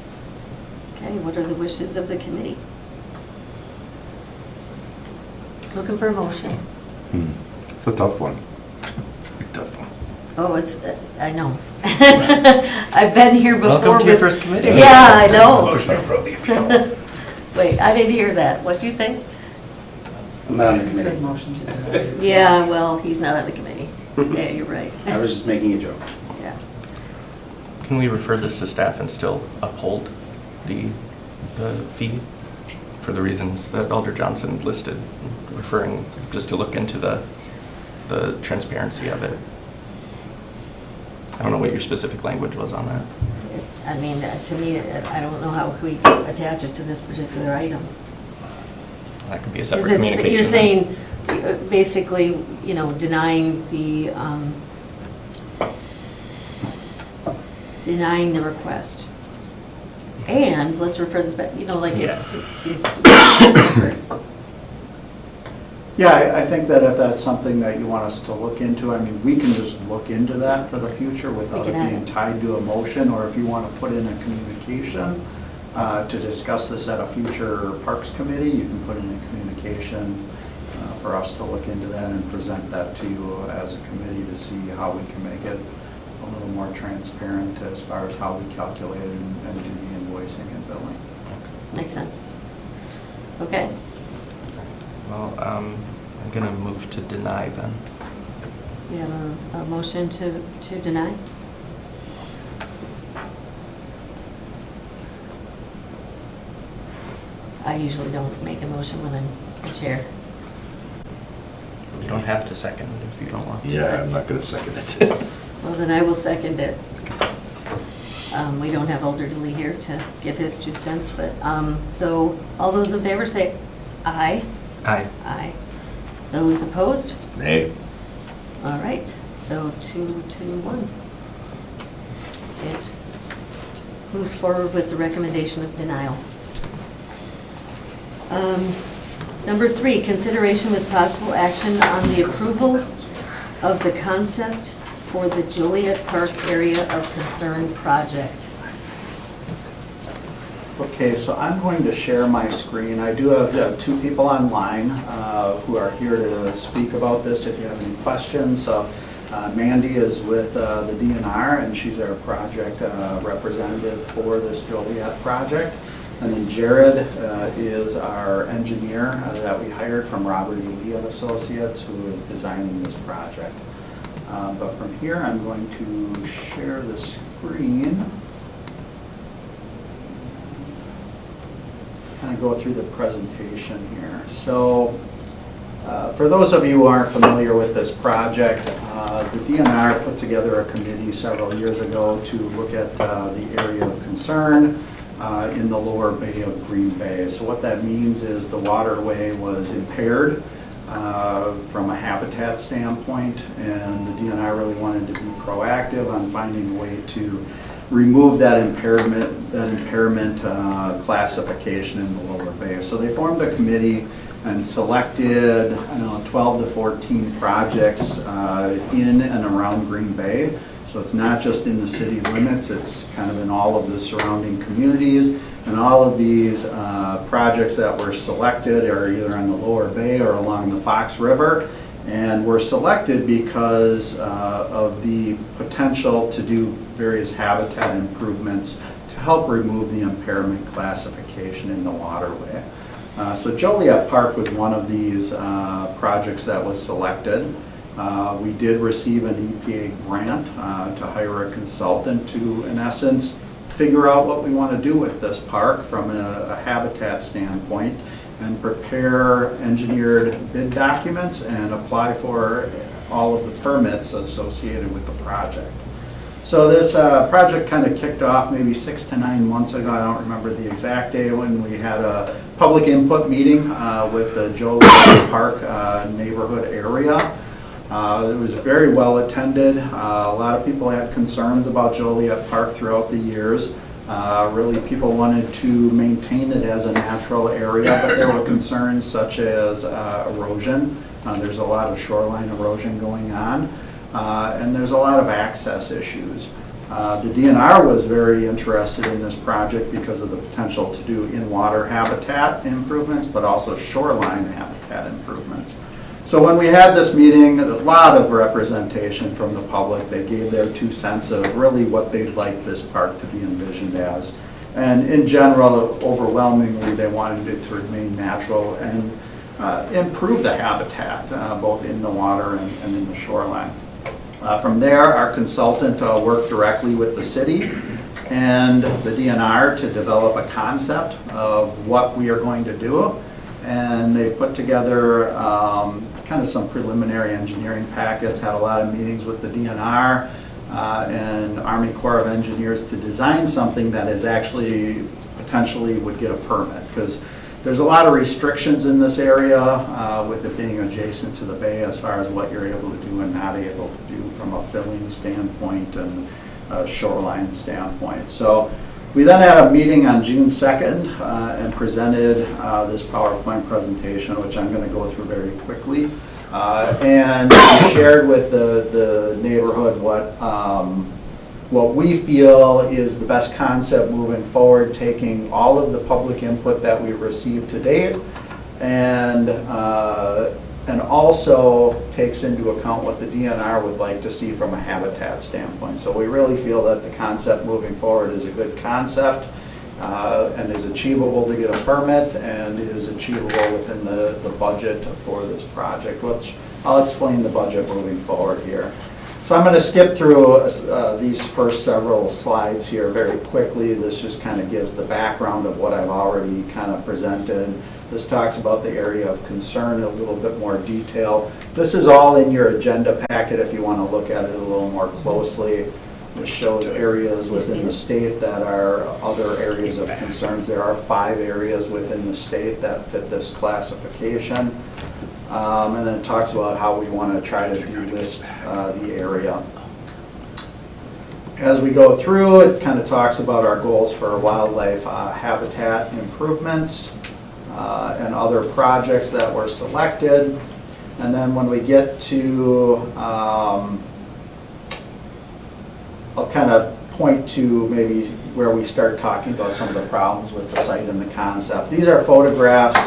Okay, what are the wishes of the committee? Looking for a motion. It's a tough one. Very tough one. Oh, it's, I know. I've been here before. Welcome to your with- first committee. Yeah, I know. Motion to approve the appeal. Wait, I didn't hear that. What'd you say? I'm not on the committee. Yeah, well, he's not on the committee. Yeah, you're right. I was just making a joke. Yeah. Can we refer this to staff and still uphold the fee for the reasons that Alder Johnson listed, referring just to look into the transparency of it? I don't know what your specific language was on that. I mean, to me, I don't know how we attach it to this particular item. That could be a Because separate communication. you're saying, basically, you know, denying the request. And let's refer this back, you know, like, Yes. Yeah, I think that if that's something that you want us to look into, I mean, we can just look into that for the future without it can add being it. tied to a motion, or if you want to put in a communication to discuss this at a future Parks Committee, you can put in a communication for us to look into that and present that to you as a committee to see how we can make it a little more transparent as far as how we calculate and do the invoicing and billing. Makes sense. Okay, Well, I'm going to move to deny then. we have a motion to deny? I usually don't make a motion when I'm the chair. You don't have to second it if you don't want to. Yeah, I'm not gonna second it. Well, then I will second it. We don't have Alder Dilly here to give his 2 cents, but, so, all those in favor say aye. Aye. Aye. Those opposed? Nay. All right, so 2 to 1. It moves forward with the recommendation of denial. Number 3, consideration with possible action on the approval of the concept for the Joliet Park Area of Concern project. Okay, so I'm going to share my screen. I do have 2 people online who are here to speak about this if you have any questions. So Mandy is with the DNR, and she's our project representative for this Joliet project. And then Jared is our engineer that we hired from Robert E. Lee and Associates, who is designing this project. But from here, I'm going to share the screen. Kind of go through the presentation here. So for those of you who aren't familiar with this project, the DNR put together a committee several years ago to look at the area of concern in the lower bay of Green Bay. So what that means is the waterway was impaired from a habitat standpoint, and the DNR really wanted to be proactive on finding a way to remove that impairment classification in the lower bay. So they formed a committee and selected, 12 to 14 projects in and around Green Bay. So it's not just in the city limits, it's kind of in all of the surrounding communities. And all of these projects that were selected are either on the lower bay or along the Fox River. And were selected because of the potential to do various habitat improvements to help remove the impairment classification in the waterway. So Joliet Park was one of these projects that was selected. We did receive an EPA grant to hire a consultant to, in essence, figure out what we want to do with this park from a habitat standpoint and prepare engineered bid documents and apply for all of the permits associated with the project. So this project kind of kicked off maybe 6 to 9 months ago. I don't remember the exact day, when we had a public input meeting with the Joliet Park neighborhood area. It was very well attended. A lot of people had concerns about Joliet Park throughout the years. Really, people wanted to maintain it as a natural area, but there were concerns such as erosion. There's a lot of shoreline erosion going on, and there's a lot of access issues. The DNR was very interested in this project because of the potential to do in-water habitat improvements, but also shoreline habitat improvements. So when we had this meeting, a lot of representation from the public. They gave their 2 cents of really what they'd like this park to be envisioned as. And in general, overwhelmingly, they wanted it to remain natural and improve the habitat, both in the water and in the shoreline. From there, our consultant worked directly with the city and the DNR to develop a concept of what we are going to do. And they put together kind of some preliminary engineering packets, had a lot of meetings with the DNR and Army Corps of Engineers to design something that is actually potentially would get a permit, because there's a lot of restrictions in this area with it being adjacent to the bay as far as what you're able to do and not able to do from a filling standpoint and a shoreline standpoint. So we then had a meeting on June 2nd and presented this PowerPoint presentation, which I'm going to go through very quickly, and shared with the neighborhood what we feel is the best concept moving forward, taking all of the public input that we've received to date and also takes into account what the DNR would like to see from a habitat standpoint. So we really feel that the concept moving forward is a good concept and is achievable to get a permit and is achievable within the budget for this project, which I'll explain the budget moving forward here. So I'm going to skip through these first several slides here very quickly. This just kind of gives the background of what I've already kind of presented. This talks about the area of concern in a little bit more detail. This is all in your agenda packet if you want to look at it a little more closely. This shows areas within the state that are other areas of concerns. There are 5 areas within the state that fit this classification. And then it talks about how we want to try to de-list the area. As we go through, it kind of talks about our goals for wildlife habitat improvements and other projects that were selected. And then when we get to, I'll kind of point to maybe where we start talking about some of the problems with the site and the concept. These are photographs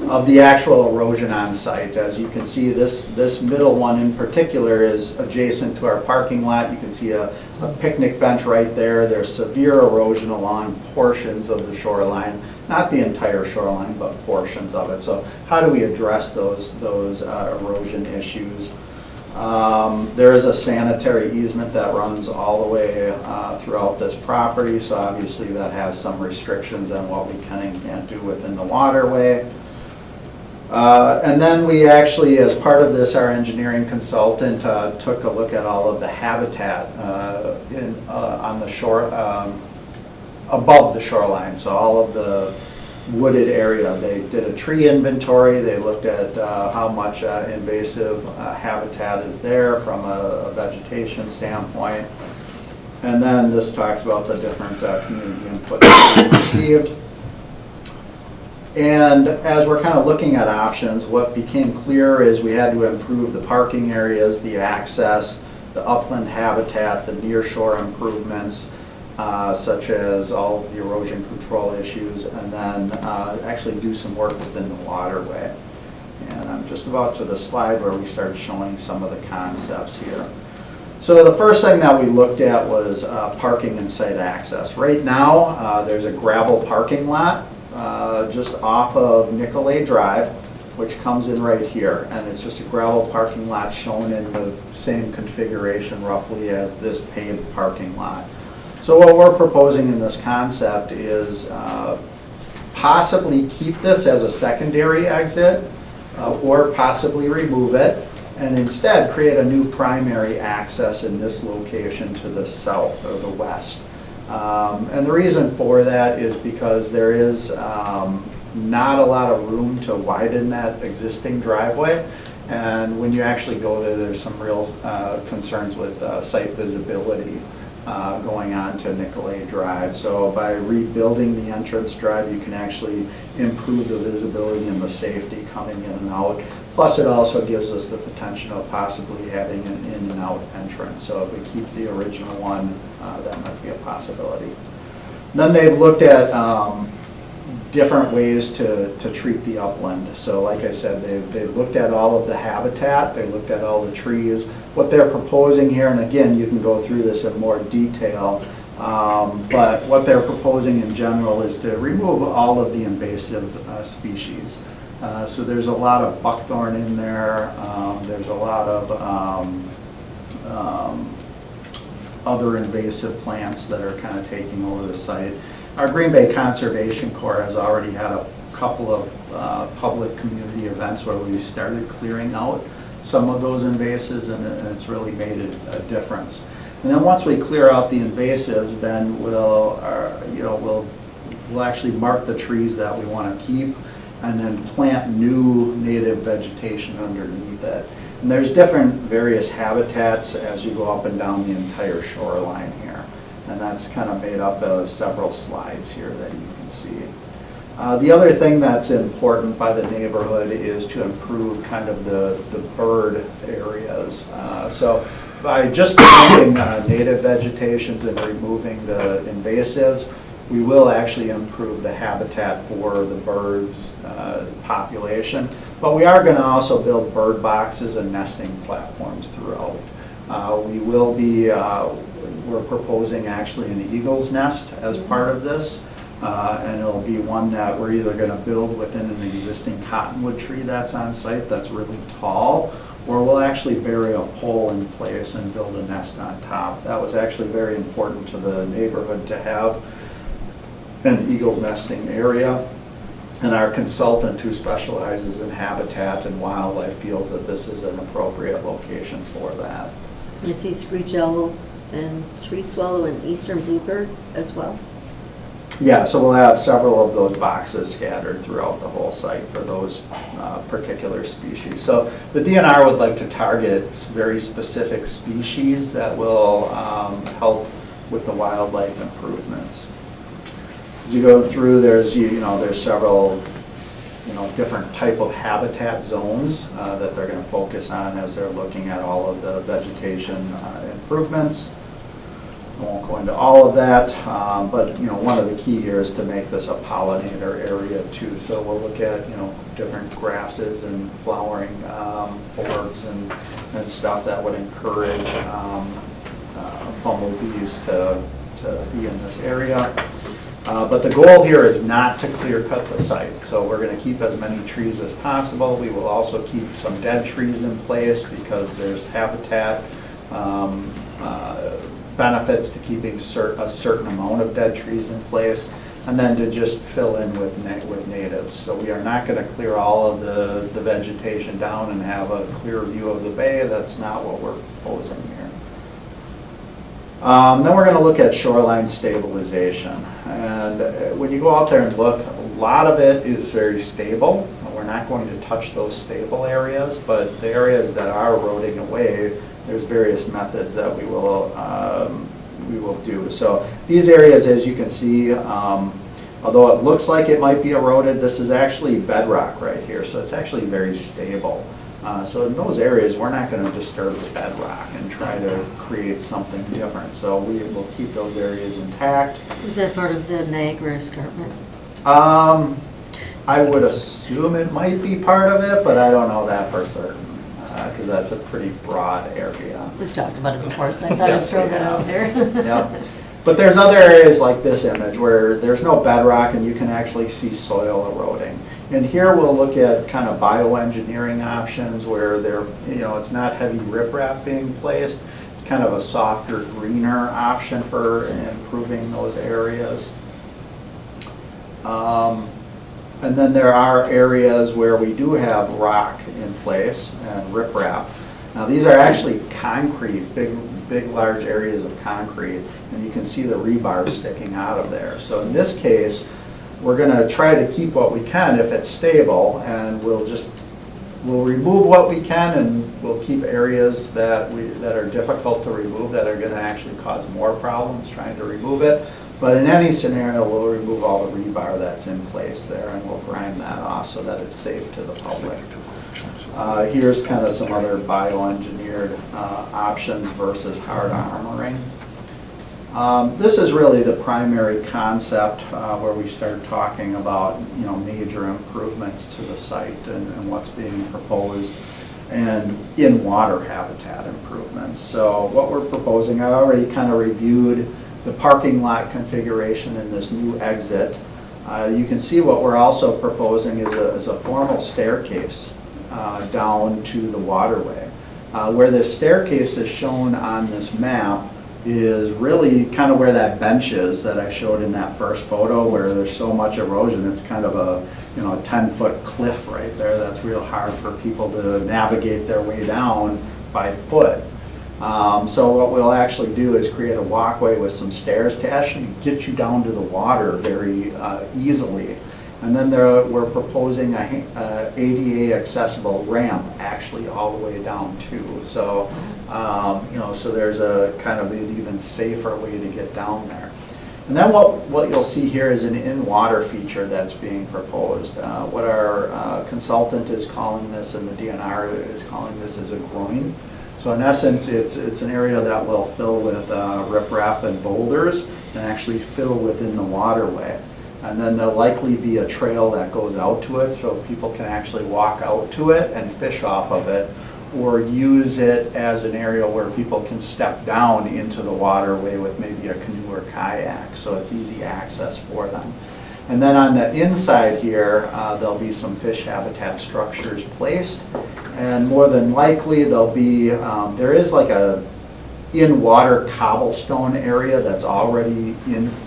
of the actual erosion on site. As you can see, this middle one in particular is adjacent to our parking lot. You can see a picnic bench right there. There's severe erosion along portions of the shoreline, not the entire shoreline, but portions of it. So how do we address those erosion issues? There is a sanitary easement that runs all the way throughout this property, so obviously that has some restrictions on what we can and can't do within the waterway. And then we actually, as part of this, our engineering consultant took a look at all of the habitat on the shore, above the shoreline, so all of the wooded area. They did a tree inventory, they looked at how much invasive habitat is there from a vegetation standpoint. And then this talks about the different community input that we received. And as we're kind of looking at options, what became clear is we had to improve the parking areas, the access, the upland habitat, the nearshore improvements, such as all of the erosion control issues, and then actually do some work within the waterway. And I'm just about to the slide where we started showing some of the concepts here. So the first thing that we looked at was parking and site access. Right now, there's a gravel parking lot just off of Nicolay Drive, which comes in right here, and it's just a gravel parking lot shown in the same configuration roughly as this paved parking lot. So what we're proposing in this concept is possibly keep this as a secondary exit or possibly remove it and instead create a new primary access in this location to the south or the west. And the reason for that is because there is not a lot of room to widen that existing driveway. And when you actually go there, there's some real concerns with site visibility going on to Nicolay Drive. So by rebuilding the entrance drive, you can actually improve the visibility and the safety coming in and out. Plus, it also gives us the potential of possibly having an in and out entrance. So if we keep the original one, that might be a possibility. Then they've looked at different ways to treat the upland. So like I said, they've looked at all of the habitat, they looked at all the trees. What they're proposing here, and again, you can go through this in more detail, but what they're proposing in general is to remove all of the invasive species. So there's a lot of buckthorn in there, there's a lot of other invasive plants that are kind of taking over the site. Our Green Bay Conservation Corps has already had a couple of public community events where we started clearing out some of those invasives, and it's really made a difference. And then once we clear out the invasives, then we'll actually mark the trees that we want to keep, and then plant new native vegetation underneath it. And there's different various habitats as you go up and down the entire shoreline here. And that's kind of made up of several slides here that you can see. The other thing that's important by the neighborhood is to improve kind of the bird areas. So by just planting native vegetations and removing the invasives, we will actually improve the habitat for the birds population. But we are going to also build bird boxes and nesting platforms throughout. We will be, we're proposing actually an eagle's nest as part of this. And it'll be one that we're either going to build within an existing cottonwood tree that's on site that's really tall, or we'll actually bury a pole in place and build a nest on top. That was actually very important to the neighborhood to have an eagle nesting area. And our consultant who specializes in habitat and wildlife feels that this is an appropriate location for that. You see screech owl and tree swallow and eastern bluebird as well? Yeah, so we'll have several of those boxes scattered throughout the whole site for those particular species. So the DNR would like to target very specific species that will help with the wildlife improvements. As you go through, there's several different type of habitat zones that they're going to focus on as they're looking at all of the vegetation improvements. I won't go into all of that, but one of the key here is to make this a pollinator area too. So we'll look at different grasses and flowering forbs and stuff that would encourage bumblebees to be in this area. But the goal here is not to clear cut the site, so we're gonna keep as many trees as possible. We will also keep some dead trees in place because there's habitat benefits to keeping a certain amount of dead trees in place, and then to just fill in with natives. So we are not gonna clear all of the vegetation down and have a clear view of the bay. That's not what we're proposing here. Then we're going to look at shoreline stabilization. And when you go out there and look, a lot of it is very stable. We're not going to touch those stable areas, but the areas that are eroding away, there's various methods that we will do. So these areas, as you can see, although it looks like it might be eroded, this is actually bedrock right here. So it's actually very stable. So in those areas, we're not going to disturb the bedrock and try to create something different. So we will keep those areas intact. Is that part of the Niagara Escarpment? I would assume it might be part of it, but I don't know that for certain, because that's a pretty broad area. We've talked about it before, so I thought I'd throw that out there. Yep. But there's other areas like this image where there's no bedrock and you can actually see soil eroding. And here we'll look at kind of bioengineering options where it's not heavy riprap being placed. It's kind of a softer, greener option for improving those areas. And then there are areas where we do have rock in place and riprap. Now these are actually concrete, big large areas of concrete, and you can see the rebar sticking out of there. So in this case, we're going to try to keep what we can if it's stable, and we'll remove what we can, and we'll keep areas that are difficult to remove, that are going to actually cause more problems trying to remove it. But in any scenario, we'll remove all the rebar that's in place there, and we'll grind that off so that it's safe to the public. Here's kind of some other bioengineered options versus hard armoring. This is really the primary concept where we start talking about major improvements to the site and what's being proposed, and in water habitat improvements. So what we're proposing, I already kind of reviewed the parking lot configuration in this new exit. You can see what we're also proposing is a formal staircase down to the waterway. Where the staircase is shown on this map is really kind of where that bench is that I showed in that first photo, where there's so much erosion. It's kind of a 10-foot cliff right there that's real hard for people to navigate their way down by foot. So what we'll actually do is create a walkway with some stairs to actually get you down to the water very easily. And then we're proposing a ADA accessible ramp actually all the way down too. So, so there's a kind of an even safer way to get down there. And then what you'll see here is an in-water feature that's being proposed. What our consultant is calling this, and the DNR is calling this, is a groin. So in essence, it's an area that will fill with riprap and boulders and actually fill within the waterway. And then there'll likely be a trail that goes out to it, so people can actually walk out to it and fish off of it, or use it as an area where people can step down into the waterway with maybe a canoe or kayak, so it's easy access for them. And then on the inside here, there'll be some fish habitat structures placed, and more than likely there'll be, there is like a in-water cobblestone area that's already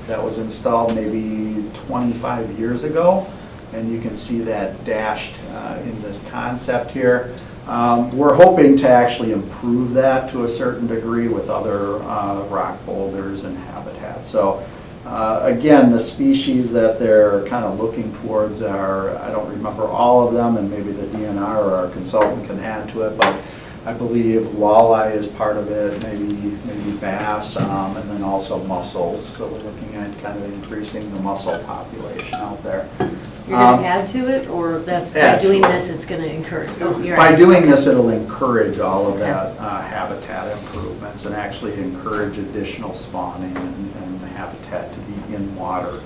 that was installed maybe 25 years ago, and you can see that dashed in this concept here. We're hoping to actually improve that to a certain degree with other rock boulders and habitat. So again, the species that they're kind of looking towards are, I don't remember all of them, and maybe the DNR or our consultant can add to it, but I believe walleye is part of it, maybe bass, and then also mussels. So we're looking at kind of increasing the mussel population out there. You're going to add to it, or that's by doing this, it's going to encourage? By doing this, it'll encourage all of that habitat improvements and actually encourage additional spawning and habitat to be in water.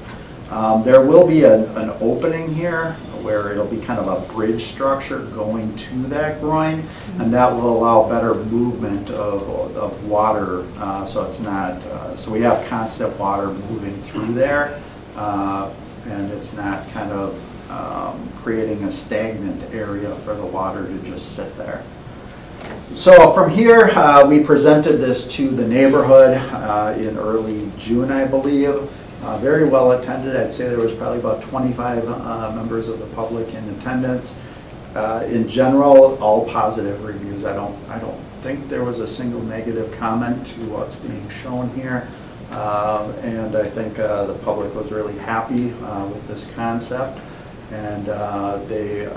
There will be an opening here where it'll be kind of a bridge structure going to that groin, and that will allow better movement of water, so it's not, so we have constant water moving through there. and it's not kind of creating a stagnant area for the water to just sit there. So from here, we presented this to the neighborhood in early June, I believe. Very well attended. I'd say there was probably about 25 members of the public in attendance. In general, all positive reviews. I don't think there was a single negative comment to what's being shown here. And I think the public was really happy with this concept, and they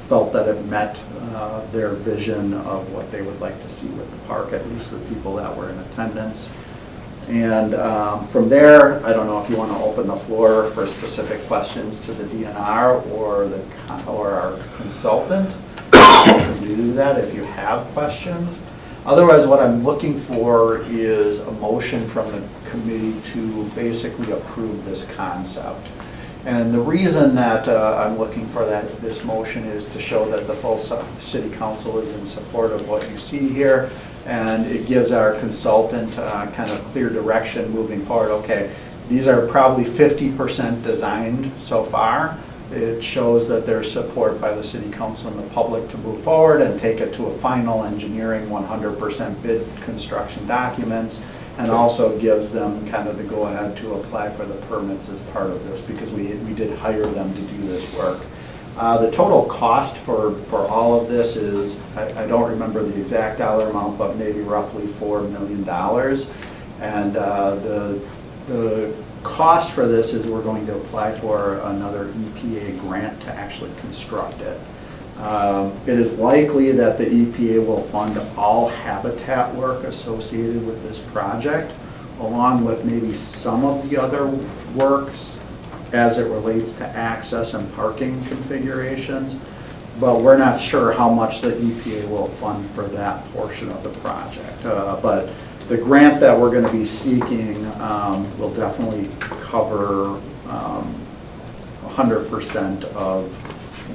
felt that it met their vision of what they would like to see with the park, at least the people that were in attendance. And from there, I don't know if you want to open the floor for specific questions to the DNR or our consultant. You can do that if you have questions. Otherwise, what I'm looking for is a motion from the committee to basically approve this concept. And the reason that I'm looking for this motion is to show that the full city council is in support of what you see here, and it gives our consultant kind of clear direction moving forward. Okay, these are probably 50% designed so far. It shows that there's support by the city council and the public to move forward and take it to a final engineering 100% bid construction documents, and also gives them kind of the go-ahead to apply for the permits as part of this, because we did hire them to do this work. The total cost for all of this is, I don't remember the exact dollar amount, but maybe roughly $4 million. And the cost for this is we're going to apply for another EPA grant to actually construct it. It is likely that the EPA will fund all habitat work associated with this project, along with maybe some of the other works as it relates to access and parking configurations. But we're not sure how much the EPA will fund for that portion of the project. But the grant that we're going to be seeking will definitely cover 100% of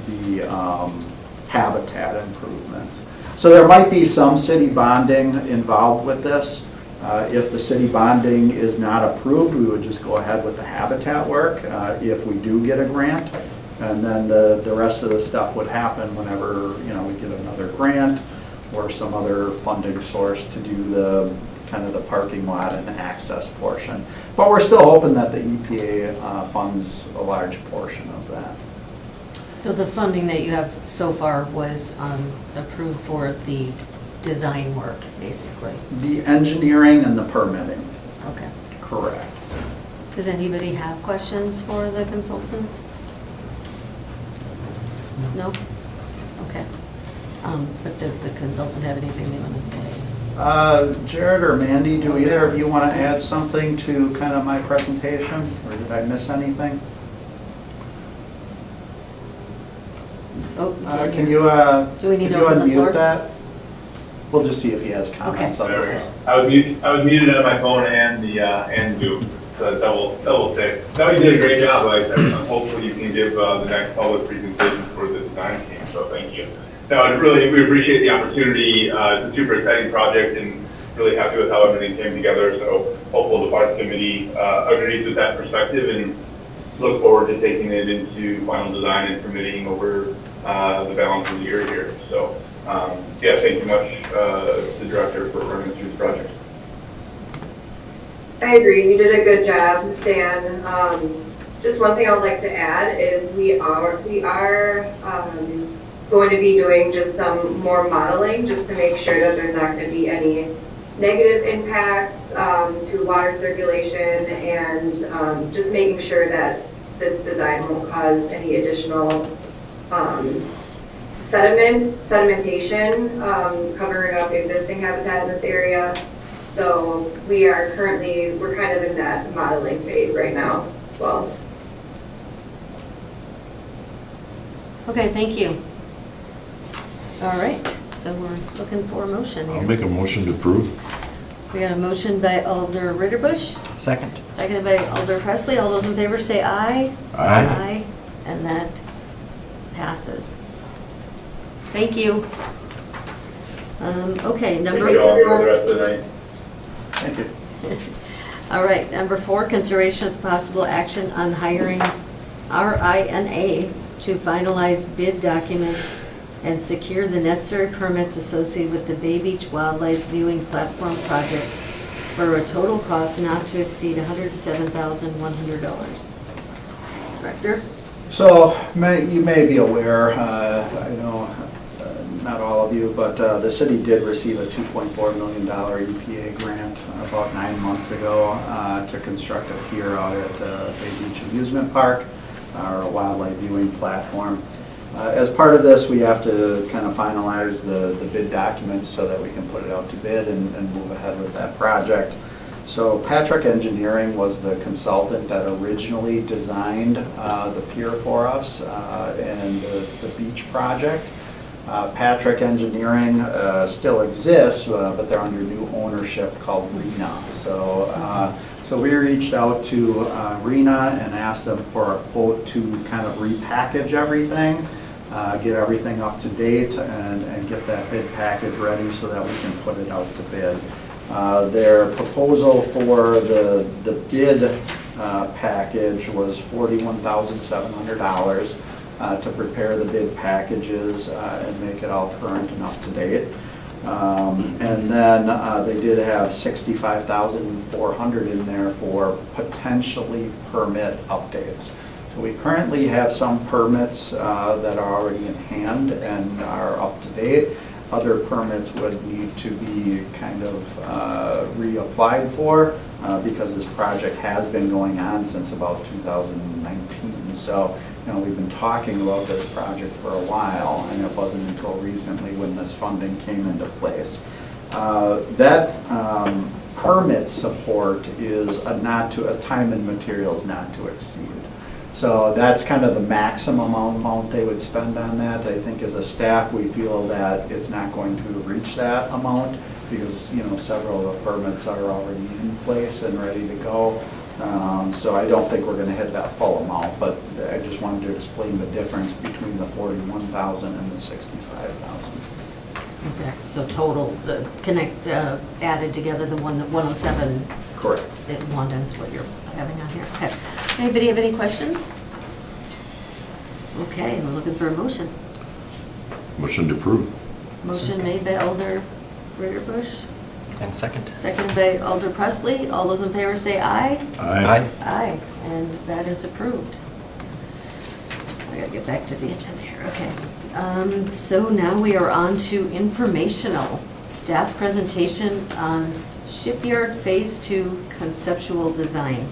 the habitat improvements. So there might be some city bonding involved with this. If the city bonding is not approved, we would just go ahead with the habitat work if we do get a grant. And then the rest of the stuff would happen whenever we get another grant or some other funding source to do the kind of the parking lot and access portion. But we're still hoping that the EPA funds a large portion of that. So the funding that you have so far was approved for the design work, basically? The engineering and the permitting. Okay. Correct. Does anybody have questions for the consultant? No? Okay. But does the consultant have anything they want to say? Jared or Mandy, do either of you want to add something to kind of my presentation, or did I miss anything? Oh, Can you do we need can to you open the floor? unmute that? We'll just see if he has comments. Okay. Otherwise. I was muted on my phone and Zoom, so double tick. No, you did a great job. Hopefully you can give the next public presentation for the design team. So thank you. No, we appreciate the opportunity. It's a super exciting project and really happy with how everything came together. So hopeful the park committee agrees with that perspective and look forward to taking it into final design and permitting over the balance of the year here. So. Yeah, thank you much, the director, for running through the project. I agree, you did a good job, Dan. Just one thing I would like to add is we are going to be doing just some more modeling just to make sure that there's not going to be any negative impacts to water circulation, and just making sure that this design won't cause any additional sedimentation, covering up existing habitat in this area. So we're kind of in that modeling phase right now as well. Okay, thank you. All right, so we're looking for a motion here. I'll make a motion to approve. We got a motion by Alder Ritterbusch, Second. seconded by Alder Presley. All those in favor say aye. Aye. And that passes. Thank you. Okay, Thank you all for the rest of the night. Thank you. All right, number 4, consideration of possible action on hiring RINA to finalize bid documents and secure the necessary permits associated with the Bay Beach Wildlife Viewing Platform project for a total cost not to exceed $107,100. Director? So, you may be aware, I know not all of you, but the city did receive a $2.4 million EPA grant about 9 months ago to construct a pier out at Bay Beach Amusement Park, our wildlife viewing platform. As part of this, we have to kind of finalize the bid documents so that we can put it out to bid and move ahead with that project. So Patrick Engineering was the consultant that originally designed the pier for us and the beach project. Patrick Engineering still exists, but they're under new ownership called RINA. So we reached out to RINA and asked them for a quote to kind of repackage everything, get everything up to date, and get that bid package ready so that we can put it out to bid. Their proposal for the bid package was $41,700 to prepare the bid packages and make it all current and up to date. And then they did have $65,400 in there for potentially permit updates. So we currently have some permits that are already in hand and are up to date. Other permits would need to be kind of reapplied for because this project has been going on since about 2019. So, we've been talking about this project for a while, and it wasn't until recently when this funding came into place. That permit support is a time and materials not to exceed. So that's kind of the maximum amount they would spend on that. I think as a staff, we feel that it's not going to reach that amount because, several of the permits are already in place and ready to go. So I don't think we're going to hit that full amount, but I just wanted to explain the difference between the $41,000 and the $65,000. Okay, so total, the added together, the 107. Correct. One is what you're having on here. Okay. Anybody have any questions? Okay, we're looking for a motion. Motion to approve. Motion made by Alder Ritterbusch, And second. seconded by Alder Presley. All those in favor say aye. Aye. Aye, and that is approved. I gotta get back to the agenda here, okay. So now we are on to informational. Staff presentation on Shipyard Phase 2 conceptual design.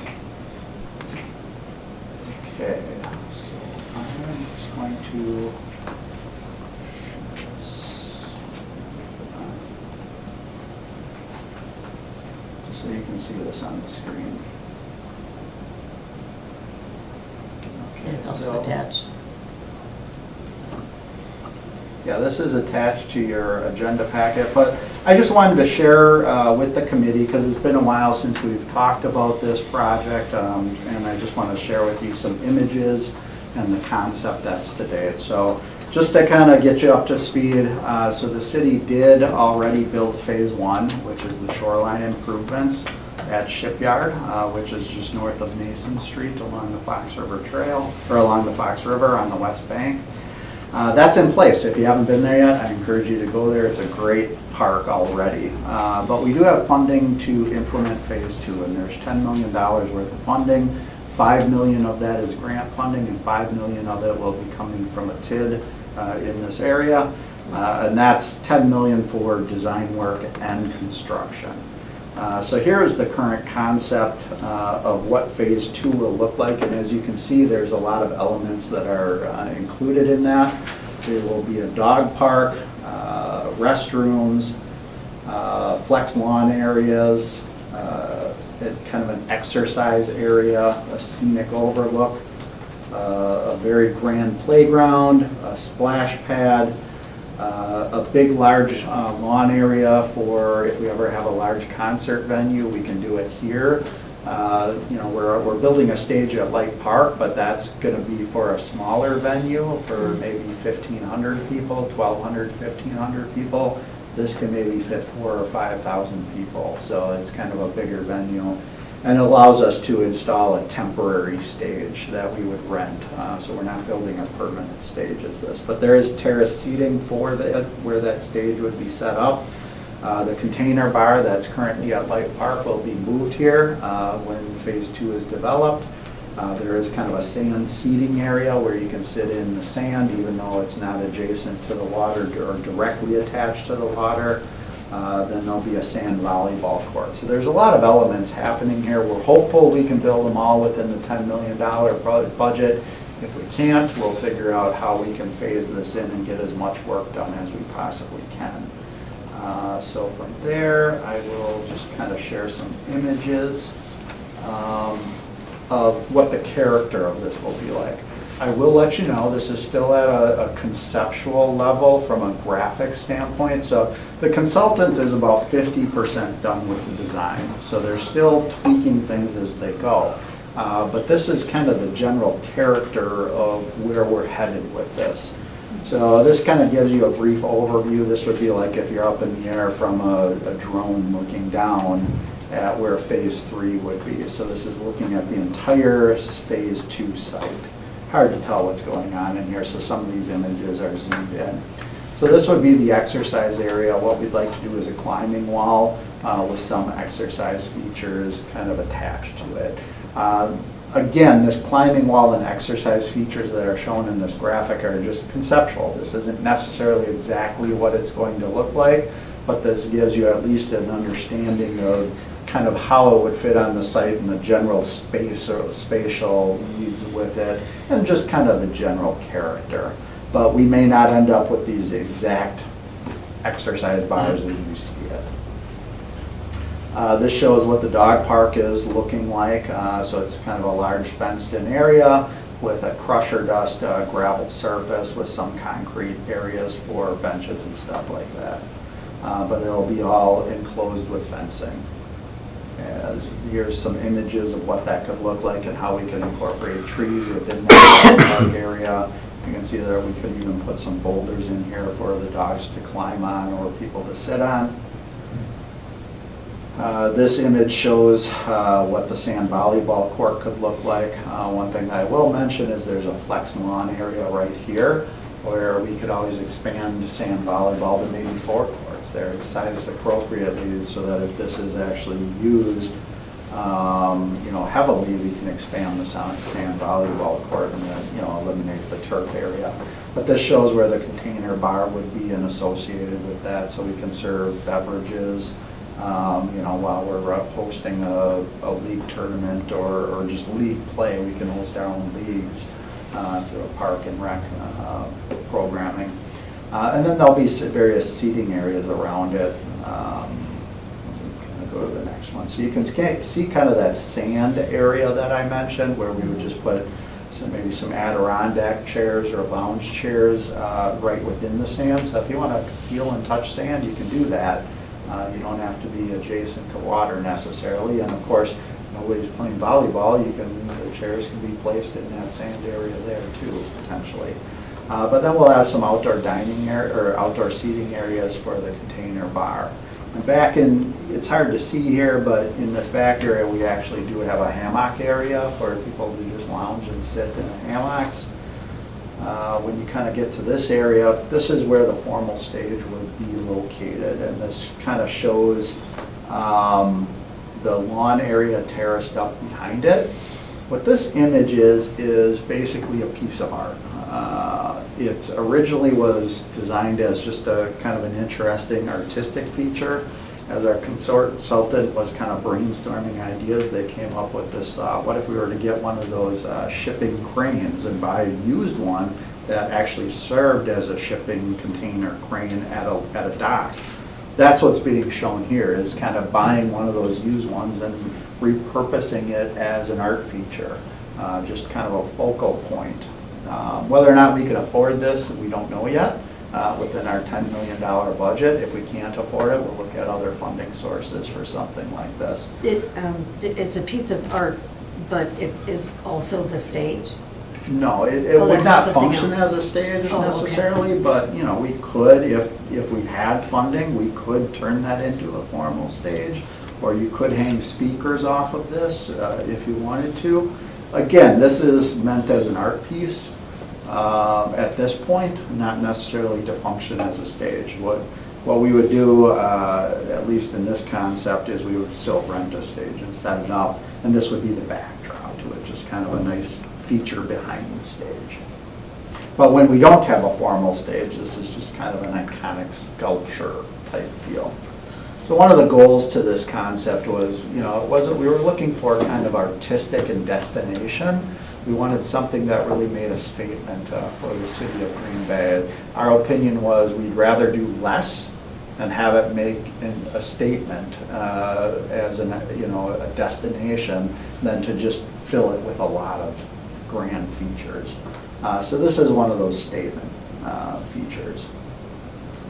Okay, so I'm just going to share this. Just so you can see this on the screen. Okay, It's also so- attached. Yeah, this is attached to your agenda packet, but I just wanted to share with the committee, because it's been a while since we've talked about this project, and I just want to share with you some images and the concept that's to date. So just to kind of get you up to speed, so the city did already build Phase 1, which is the shoreline improvements at Shipyard, which is just north of Mason Street along the Fox River Trail, or along the Fox River on the west bank. That's in place. If you haven't been there yet, I encourage you to go there. It's a great park already. But we do have funding to implement Phase 2, and there's $10 million worth of funding. $5 million of that is grant funding, and $5 million of it will be coming from a TID in this area. And that's $10 million for design work and construction. So here is the current concept of what Phase 2 will look like, and as you can see, there's a lot of elements that are included in that. There will be a dog park, restrooms, flex lawn areas, kind of an exercise area, a scenic overlook, a very grand playground, a splash pad, a big, large lawn area for if we ever have a large concert venue, we can do it here. We're building a stage at Light Park, but that's going to be for a smaller venue for maybe 1,500 people, 1,200, 1,500 people. This can maybe fit 4,000 or 5,000 people, so it's kind of a bigger venue. And it allows us to install a temporary stage that we would rent. So we're not building a permanent stage as this. But there is terrace seating for where that stage would be set up. The container bar that's currently at Light Park will be moved here when phase 2 is developed. There is kind of a sand seating area where you can sit in the sand even though it's not adjacent to the water or directly attached to the water. Then there'll be a sand volleyball court. So there's a lot of elements happening here. We're hopeful we can build them all within the $10 million budget. If we can't, we'll figure out how we can phase this in and get as much work done as we possibly can. So from there, I will just kind of share some images of what the character of this will be like. I will let you know, this is still at a conceptual level from a graphic standpoint. So the consultant is about 50% done with the design. So they're still tweaking things as they go. But this is kind of the general character of where we're headed with this. So this kind of gives you a brief overview. This would be like if you're up in the air from a drone looking down at where phase 3 would be. So this is looking at the entire phase 2 site. Hard to tell what's going on in here, so some of these images are zoomed in. So this would be the exercise area. What we'd like to do is a climbing wall with some exercise features kind of attached to it. Again, this climbing wall and exercise features that are shown in this graphic are just conceptual. This isn't necessarily exactly what it's going to look like, but this gives you at least an understanding of kind of how it would fit on the site and the general space or spatial needs with it, and just kind of the general character. But we may not end up with these exact exercise bars as you see it. This shows what the dog park is looking like. So it's kind of a large fenced-in area with a crusher dust gravel surface with some concrete areas for benches and stuff like that. But it'll be all enclosed with fencing. Here's some images of what that could look like and how we can incorporate trees within that park area. You can see that we could even put some boulders in here for the dogs to climb on or people to sit on. This image shows what the sand volleyball court could look like. One thing I will mention is there's a flex lawn area right here where we could always expand sand volleyball to maybe 4 courts there. It's sized appropriately so that if this is actually used heavily, we can expand the sand volleyball court and then, eliminate the turf area. But this shows where the container bar would be and associated with that, so we can serve beverages, while we're hosting a league tournament or just league play. We can host our own leagues through a park and rec programming. And then there'll be various seating areas around it. Go to the next one. So you can see kind of that sand area that I mentioned where we would just put maybe some Adirondack chairs or lounge chairs right within the sand. So if you want to feel and touch sand, you can do that. You don't have to be adjacent to water necessarily. And of course, nobody's playing volleyball, the chairs can be placed in that sand area there too, potentially. But then we'll have some outdoor dining area or outdoor seating areas for the container bar. And it's hard to see here, but in this back area, we actually do have a hammock area for people to just lounge and sit in the hammocks. When you kind of get to this area, this is where the formal stage would be located, and this kind of shows the lawn area terraced up behind it. What this image is basically a piece of art. It originally was designed as just a kind of an interesting artistic feature. As our consultant was kind of brainstorming ideas, they came up with this thought, what if we were to get one of those shipping cranes and buy a used one that actually served as a shipping container crane at a dock? That's what's being shown here, is kind of buying one of those used ones and repurposing it as an art feature, just kind of a focal point. Whether or not we can afford this, we don't know yet. Within our $10 million budget, if we can't afford it, we'll look at other funding sources for something like this. It's a piece of art, but it is also the stage? No, it would not function as a stage necessarily, but we could, if we had funding, we could turn that into a formal stage. or you could hang speakers off of this if you wanted to. Again, this is meant as an art piece at this point, not necessarily to function as a stage. What we would do, at least in this concept, is we would still rent a stage and set it up, and this would be the backdrop to it, just kind of a nice feature behind the stage. But when we don't have a formal stage, this is just kind of an iconic sculpture type feel. So one of the goals to this concept was, we were looking for kind of artistic and destination. We wanted something that really made a statement for the city of Green Bay. Our opinion was we'd rather do less and have it make a statement as a destination than to just fill it with a lot of grand features. So this is one of those statement features.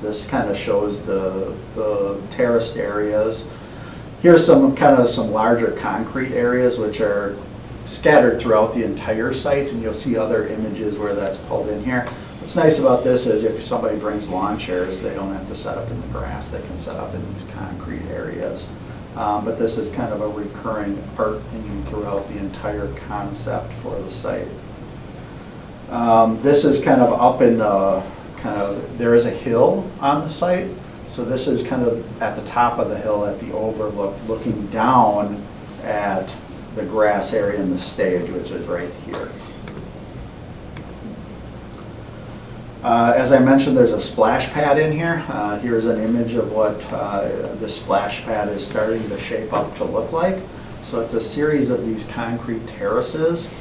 This kind of shows the terraced areas. Here's some larger concrete areas which are scattered throughout the entire site, and you'll see other images where that's pulled in here. What's nice about this is if somebody brings lawn chairs, they don't have to set up in the grass, they can set up in these concrete areas. But this is kind of a recurring art theme throughout the entire concept for the site. This is kind of up in the, there is a hill on the site, so this is kind of at the top of the hill at the overlook, looking down at the grass area in the stage, which is right here. As I mentioned, there's a splash pad in here. Here's an image of what the splash pad is starting to shape up to look like. So it's a series of these concrete terraces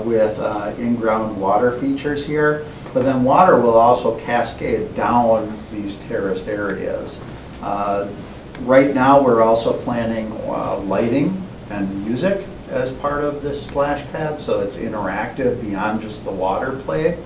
with in-ground water features here. But then water will also cascade down these terraced areas. Right now, we're also planning lighting and music as part of this splash pad, so it's interactive beyond just the water play.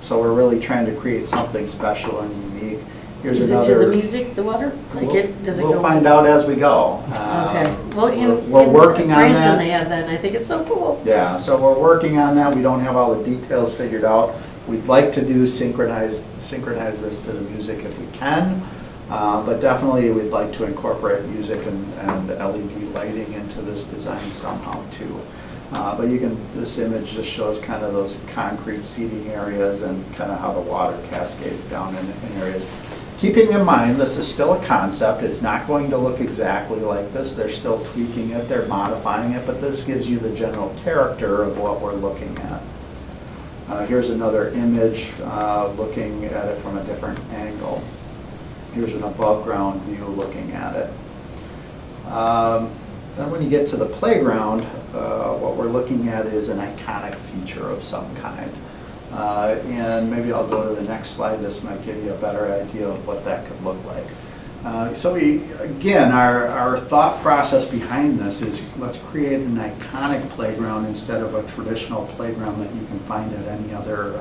So we're really trying to create something special and unique. Here's Is another. it to the music, the water? Does it go? We'll find out as we go. Okay. Well, we're working on Branson, that. they have that, and I think it's so cool. Yeah, so we're working on that. We don't have all the details figured out. We'd like to do synchronize this to the music if we can, but definitely we'd like to incorporate music and LED lighting into this design somehow too. But this image just shows kind of those concrete seating areas and kind of how the water cascades down in areas. Keeping in mind, this is still a concept. It's not going to look exactly like this. They're still tweaking it, they're modifying it, but this gives you the general character of what we're looking at. Here's another image looking at it from a different angle. Here's an above-ground view looking at it. Then when you get to the playground, what we're looking at is an iconic feature of some kind. And maybe I'll go to the next slide. This might give you a better idea of what that could look like. So again, our thought process behind this is let's create an iconic playground instead of a traditional playground that you can find at any other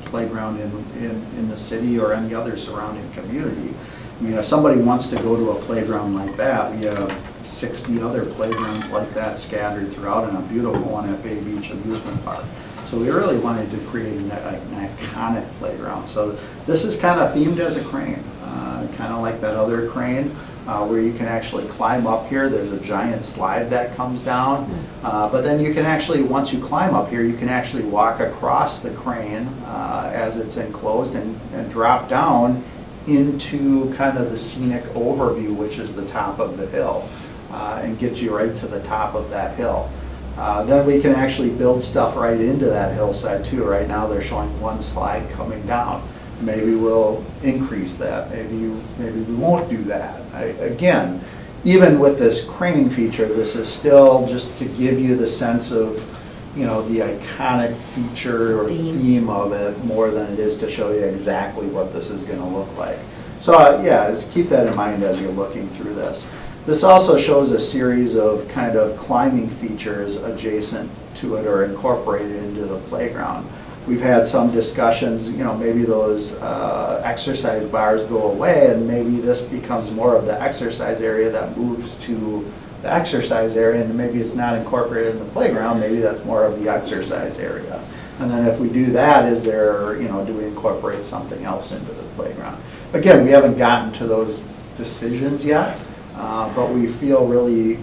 playground in the city or any other surrounding community. I mean, if somebody wants to go to a playground like that, we have 60 other playgrounds like that scattered throughout, and a beautiful one at Bay Beach Amusement Park. So we really wanted to create an iconic playground. So this is kind of themed as a crane, kind of like that other crane where you can actually climb up here. There's a giant slide that comes down, but then you can actually, once you climb up here, you can actually walk across the crane as it's enclosed and drop down into kind of the scenic overview, which is the top of the hill, and get you right to the top of that hill. Then we can actually build stuff right into that hillside too. Right now they're showing one slide coming down. Maybe we'll increase that. Maybe we won't do that. Again, even with this crane feature, this is still just to give you the sense of, the iconic feature or theme of it more than it is to show you exactly what this is going to look like. So yeah, just keep that in mind as you're looking through this. This also shows a series of kind of climbing features adjacent to it or incorporated into the playground. We've had some discussions, maybe those exercise bars go away and maybe this becomes more of the exercise area that moves to the exercise area, and maybe it's not incorporated in the playground, maybe that's more of the exercise area. And then if we do that, do we incorporate something else into the playground? Again, we haven't gotten to those decisions yet, but we feel really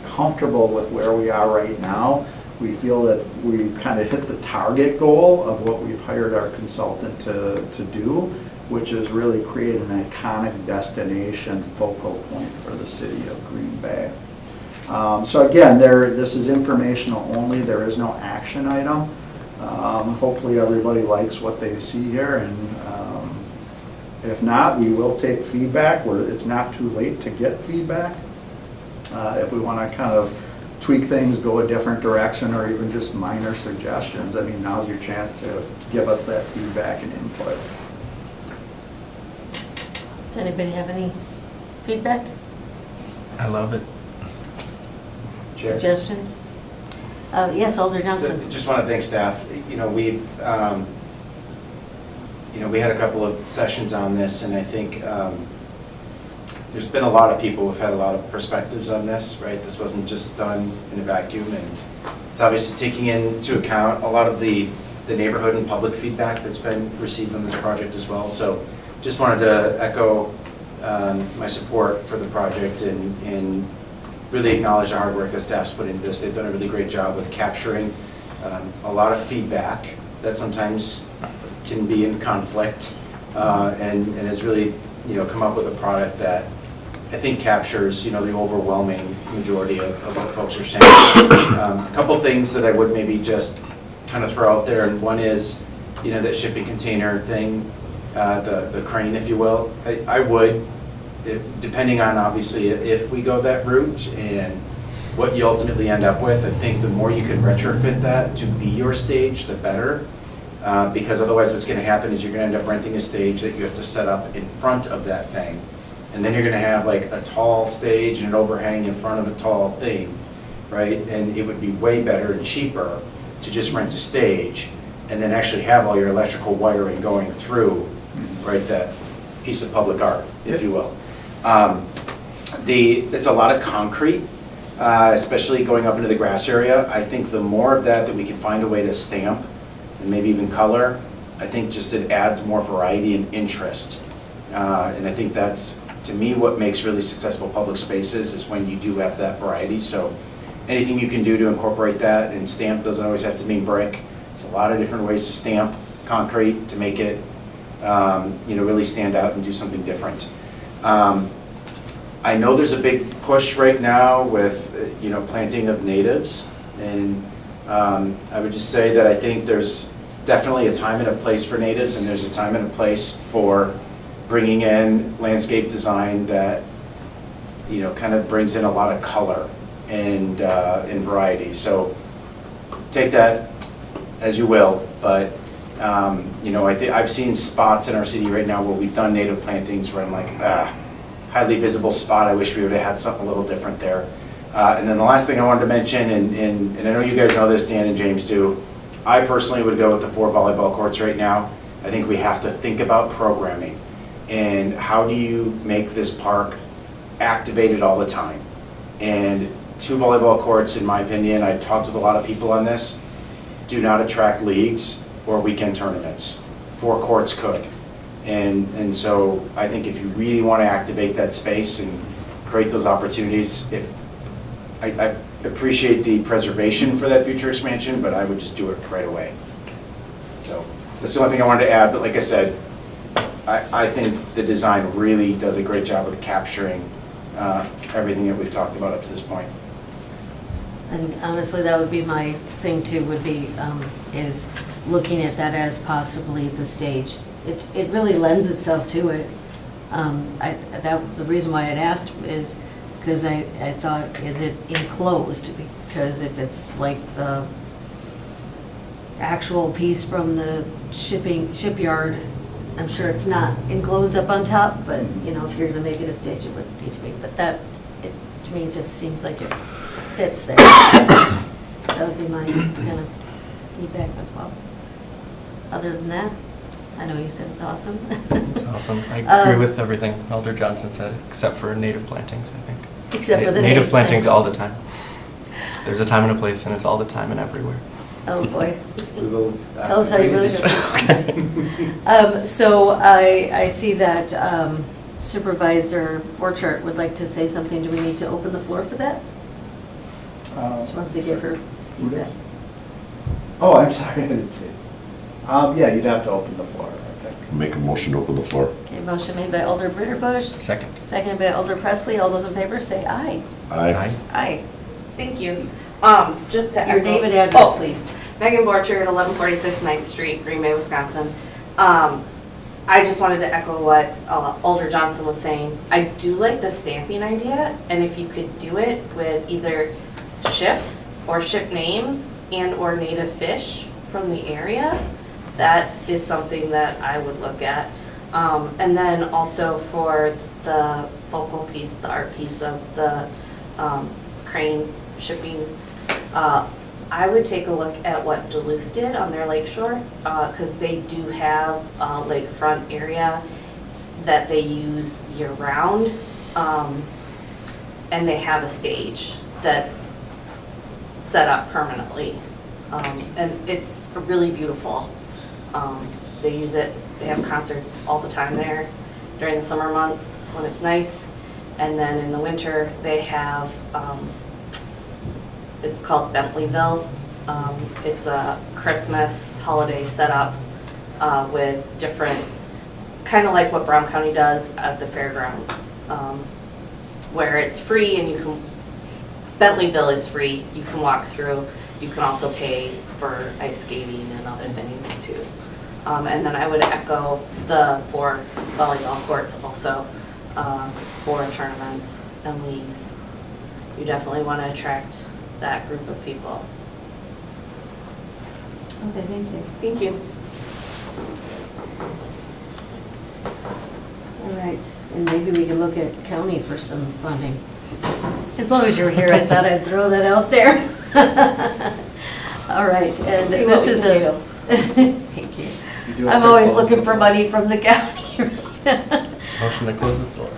comfortable with where we are right now. We feel that we've kind of hit the target goal of what we've hired our consultant to do, which is really create an iconic destination focal point for the city of Green Bay. So again, this is informational only, there is no action item. Hopefully everybody likes what they see here, and if not, we will take feedback. It's not too late to get feedback. If we want to kind of tweak things, go a different direction, or even just minor suggestions, I mean, now's your chance to give us that feedback and input. Does anybody have any feedback, I love it. suggestions? Yes, Alder Johnson. Just want to thank staff. We've, we had a couple of sessions on this, and I think there's been a lot of people who've had a lot of perspectives on this, right? This wasn't just done in a vacuum, and it's obviously taking into account a lot of the neighborhood and public feedback that's been received on this project as well. So just wanted to echo my support for the project and really acknowledge the hard work that staff's put into this. They've done a really great job with capturing a lot of feedback that sometimes can be in conflict, and has really, come up with a product that I think captures, the overwhelming majority of what folks are saying. A couple things that I would maybe just kind of throw out there, and one is, that shipping container thing, the crane, if you will. I would, depending on obviously if we go that route and what you ultimately end up with, I think the more you can retrofit that to be your stage, the better. Because otherwise what's going to happen is you're going to end up renting a stage that you have to set up in front of that thing. And then you're going to have like a tall stage and an overhang in front of a tall thing, right? And it would be way better and cheaper to just rent a stage and then actually have all your electrical wiring going through, right, that piece of public art, if you will. It's a lot of concrete, especially going up into the grass area. I think the more of that we can find a way to stamp and maybe even color, I think just it adds more variety and interest. And I think that's, to me, what makes really successful public spaces is when you do have that variety. So anything you can do to incorporate that, and stamp doesn't always have to mean brick. There's a lot of different ways to stamp concrete to make it really stand out and do something different. I know there's a big push right now with planting of natives, and I would just say that I think there's definitely a time and a place for natives, and there's a time and a place for bringing in landscape design that kind of brings in a lot of color and variety. So take that as you will, but I think I've seen spots in our city right now where we've done native plantings where I'm like, highly visible spot, I wish we would have had something a little different there. And then the last thing I wanted to mention, and I know you guys know this, Dan and James do, I personally would go with the 4 volleyball courts right now. I think we have to think about programming and how do you make this park activated all the time. And 2 volleyball courts, in my opinion, I've talked with a lot of people on this, do not attract leagues or weekend tournaments. 4 courts could. And so I think if you really want to activate that space and create those opportunities, I appreciate the preservation for that future expansion, but I would just do it right away. So that's the only thing I wanted to add, but like I said, I think the design really does a great job with capturing everything that we've talked about up to this point. And honestly, that would be my thing too, would be, is looking at that as possibly the stage. It really lends itself to it. The reason why I'd asked is because I thought, is it enclosed? Because if it's like the actual piece from the shipyard, I'm sure it's not enclosed up on top, but if you're gonna make it a stage, it would need to be. But to me, it just seems like it fits there. That would be my kind of feedback as well. Other than that, I know you said it's awesome. It's awesome. I agree with everything Alder Johnson said, except for native plantings, I think. Except for the native plantings all the time. There's a time and a place, and it's all the time and everywhere. Oh, boy. We will, Tell us how you really feel. So I see that Supervisor Borchardt would like to say something. Do we need to open the floor for that? She wants to give her feedback. Oh, I'm sorry, I didn't see it. Yeah, you'd have to open the floor, I think. Make a motion to open the floor. Okay, motion made by Alder Ritterbusch, Second. seconded by Alder Presley. All those in favor say aye. Aye. Aye. Thank you. Just to Your echo- name and address, Oh, please. Megan Borchard, 1146 9th Street, Green Bay, Wisconsin. I just wanted to echo what Alder Johnson was saying. I do like the stamping idea, and if you could do it with either ships or ship names and or native fish from the area, that is something that I would look at. And then also for the focal piece, the art piece of the crane shipping, I would take a look at what Duluth did on their lakeshore, because they do have a lakefront area that they use year-round, and they have a stage that's set up permanently, and it's really beautiful. They use it, they have concerts all the time there during the summer months when it's nice, and then in the winter they have it's called Bentleyville. It's a Christmas holiday setup with different, kind of like what Brown County does at the fairgrounds, where it's free and you can, Bentleyville is free, you can walk through. You can also pay for ice skating and other things too. And then I would echo the 4 volleyball courts also for tournaments and leagues. You definitely want to attract that group of people. Okay, thank you. Thank you. All right, and maybe we can look at county for some funding. As long as you're here, I thought I'd throw that out there. All right, and See this what is we a, can thank you. You do have I'm to always close looking the for floor. money from the county. Motion to close the floor.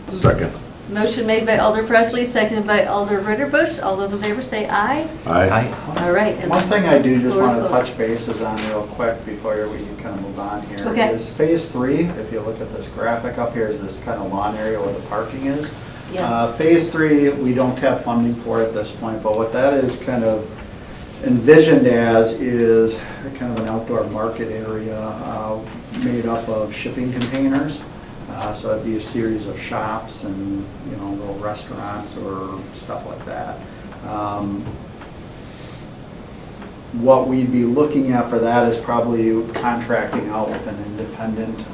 Second. Motion made by Alder Presley, seconded by Alder Ritterbusch. All those in favor say aye. Aye. All right. and One thing I do just floor is want to closed. touch bases on real quick before we kind of move on here. Okay. Is Phase 3, if you look at this graphic up here, is this kind of lawn area where the parking is. Yeah. Phase 3, we don't have funding for at this point, but what that is kind of envisioned as is kind of an outdoor market area made up of shipping containers. So it'd be a series of shops and, you know, little restaurants or stuff like that. What we'd be looking at for that is probably contracting out with an independent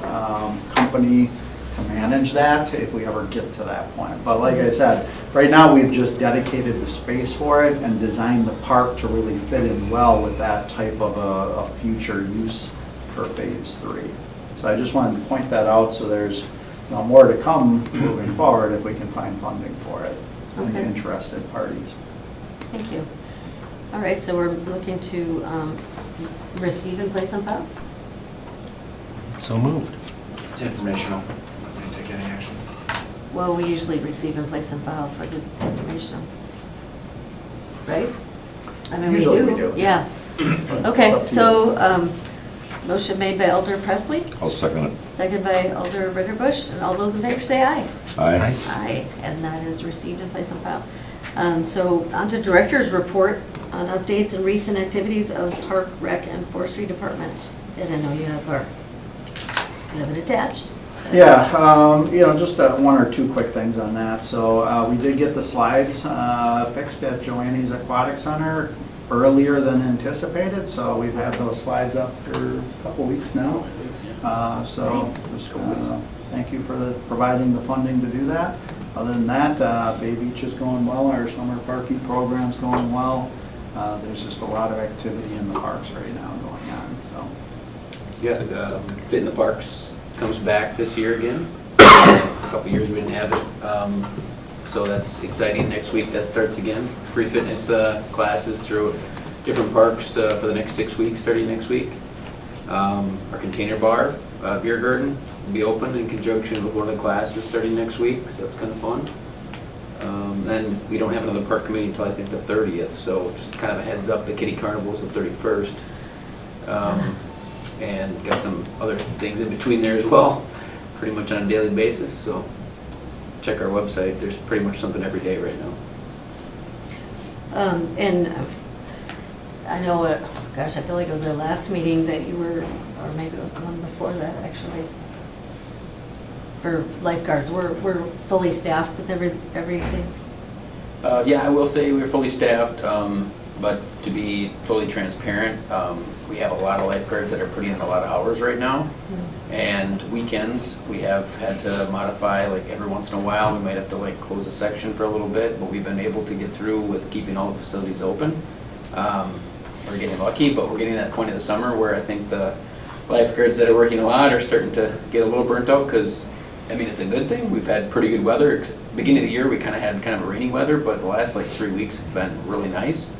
company to manage that if we ever get to that point. But like I said, right now we've just dedicated the space for it and designed the park to really fit in well with that type of a future use for Phase 3. So I just wanted to point that out so there's more to come moving forward if we can find funding for it and Okay. interested parties. Thank you. All right, so we're looking to receive and place on file? So moved. It's informational. Not going to take any action. Well, we usually receive and place on file for the information. Right? I mean, Usually we do. Yeah. It's Okay, up to so, motion made by Alder Presley, I'll second it. seconded by Alder Ritterbusch, and all those in favor say aye. Aye. Aye, and that is received and placed on file. So on to Director's Report on updates and recent activities of Park, Rec, and Forestry Department. And I know you have it attached. Yeah, just one or two quick things on that. So we did get the slides fixed at Joanne's Aquatic Center earlier than anticipated, so we've had those slides up for a couple weeks now. So just thank you for providing the funding to do that. Other than that, Bay Beach is going well, our summer parking program's going well. There's just a lot of activity in the parks right now going on, so. Yeah, Fit in the Parks comes back this year again. For a couple years we didn't have it. So that's exciting. Next week that starts again. Free fitness classes through different parks for the next 6 weeks, starting next week. Our container bar, beer garden, will be open in conjunction with one of the classes starting next week, so that's kind of fun. Then we don't have another park committee until I think the 30th, so just kind of a heads up, the Kitty Carnival is the 31st. And got some other things in between there as well. pretty much on a daily basis, so check our website. There's pretty much something every day right now. And I know, gosh, I feel like it was our last meeting that you were, or maybe it was the one before that, actually, for lifeguards. We're fully staffed with everything. Yeah, I will say we're fully staffed, but to be totally transparent, we have a lot of lifeguards that are putting in a lot of hours right now. And weekends, we have had to modify, like every once in a while, we might have to like close a section for a little bit, but we've been able to get through with keeping all the facilities open. We're getting lucky, but we're getting to that point of the summer where I think the lifeguards that are working a lot are starting to get a little burnt out, because, I mean, it's a good thing. We've had pretty good weather. Beginning of the year, we kind of had kind of a rainy weather, but the last like 3 weeks have been really nice.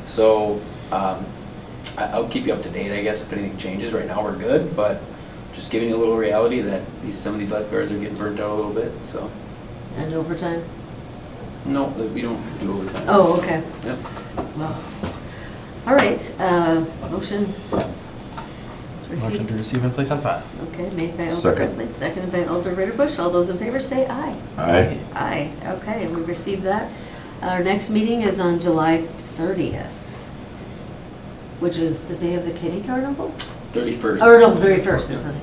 So I'll keep you up to date, I guess, if anything changes. Right now, we're good, but just giving you a little reality that some of these lifeguards are getting burnt out a little bit, so. And overtime? No, we don't do overtime. Oh, okay. Yep. Well, all right, motion to receive. Motion to receive and place on file. Okay, made by Alder Second. Presley, seconded by Alder Ritterbusch. All those in favor say aye. Aye. Aye, okay, we received that. Our next meeting is on July 30th, which is the day of the kitty carnival? 31st. Or no, 31st, isn't it?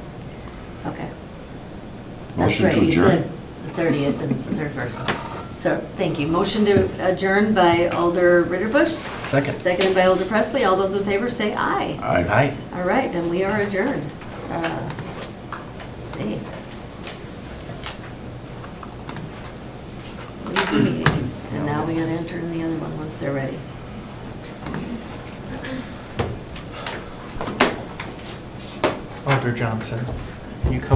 Okay. That's Motion right, to you adjourn. said the 30th and it's the 31st. So, thank you. Motion to adjourn by Alder Ritterbusch. Second. Seconded by Alder Presley. All those in favor say aye. Aye. Aye. All right, and we are adjourned. Let's see. Leave the meeting. And now we gotta enter in the other one once they're ready. Alder Johnson, can you come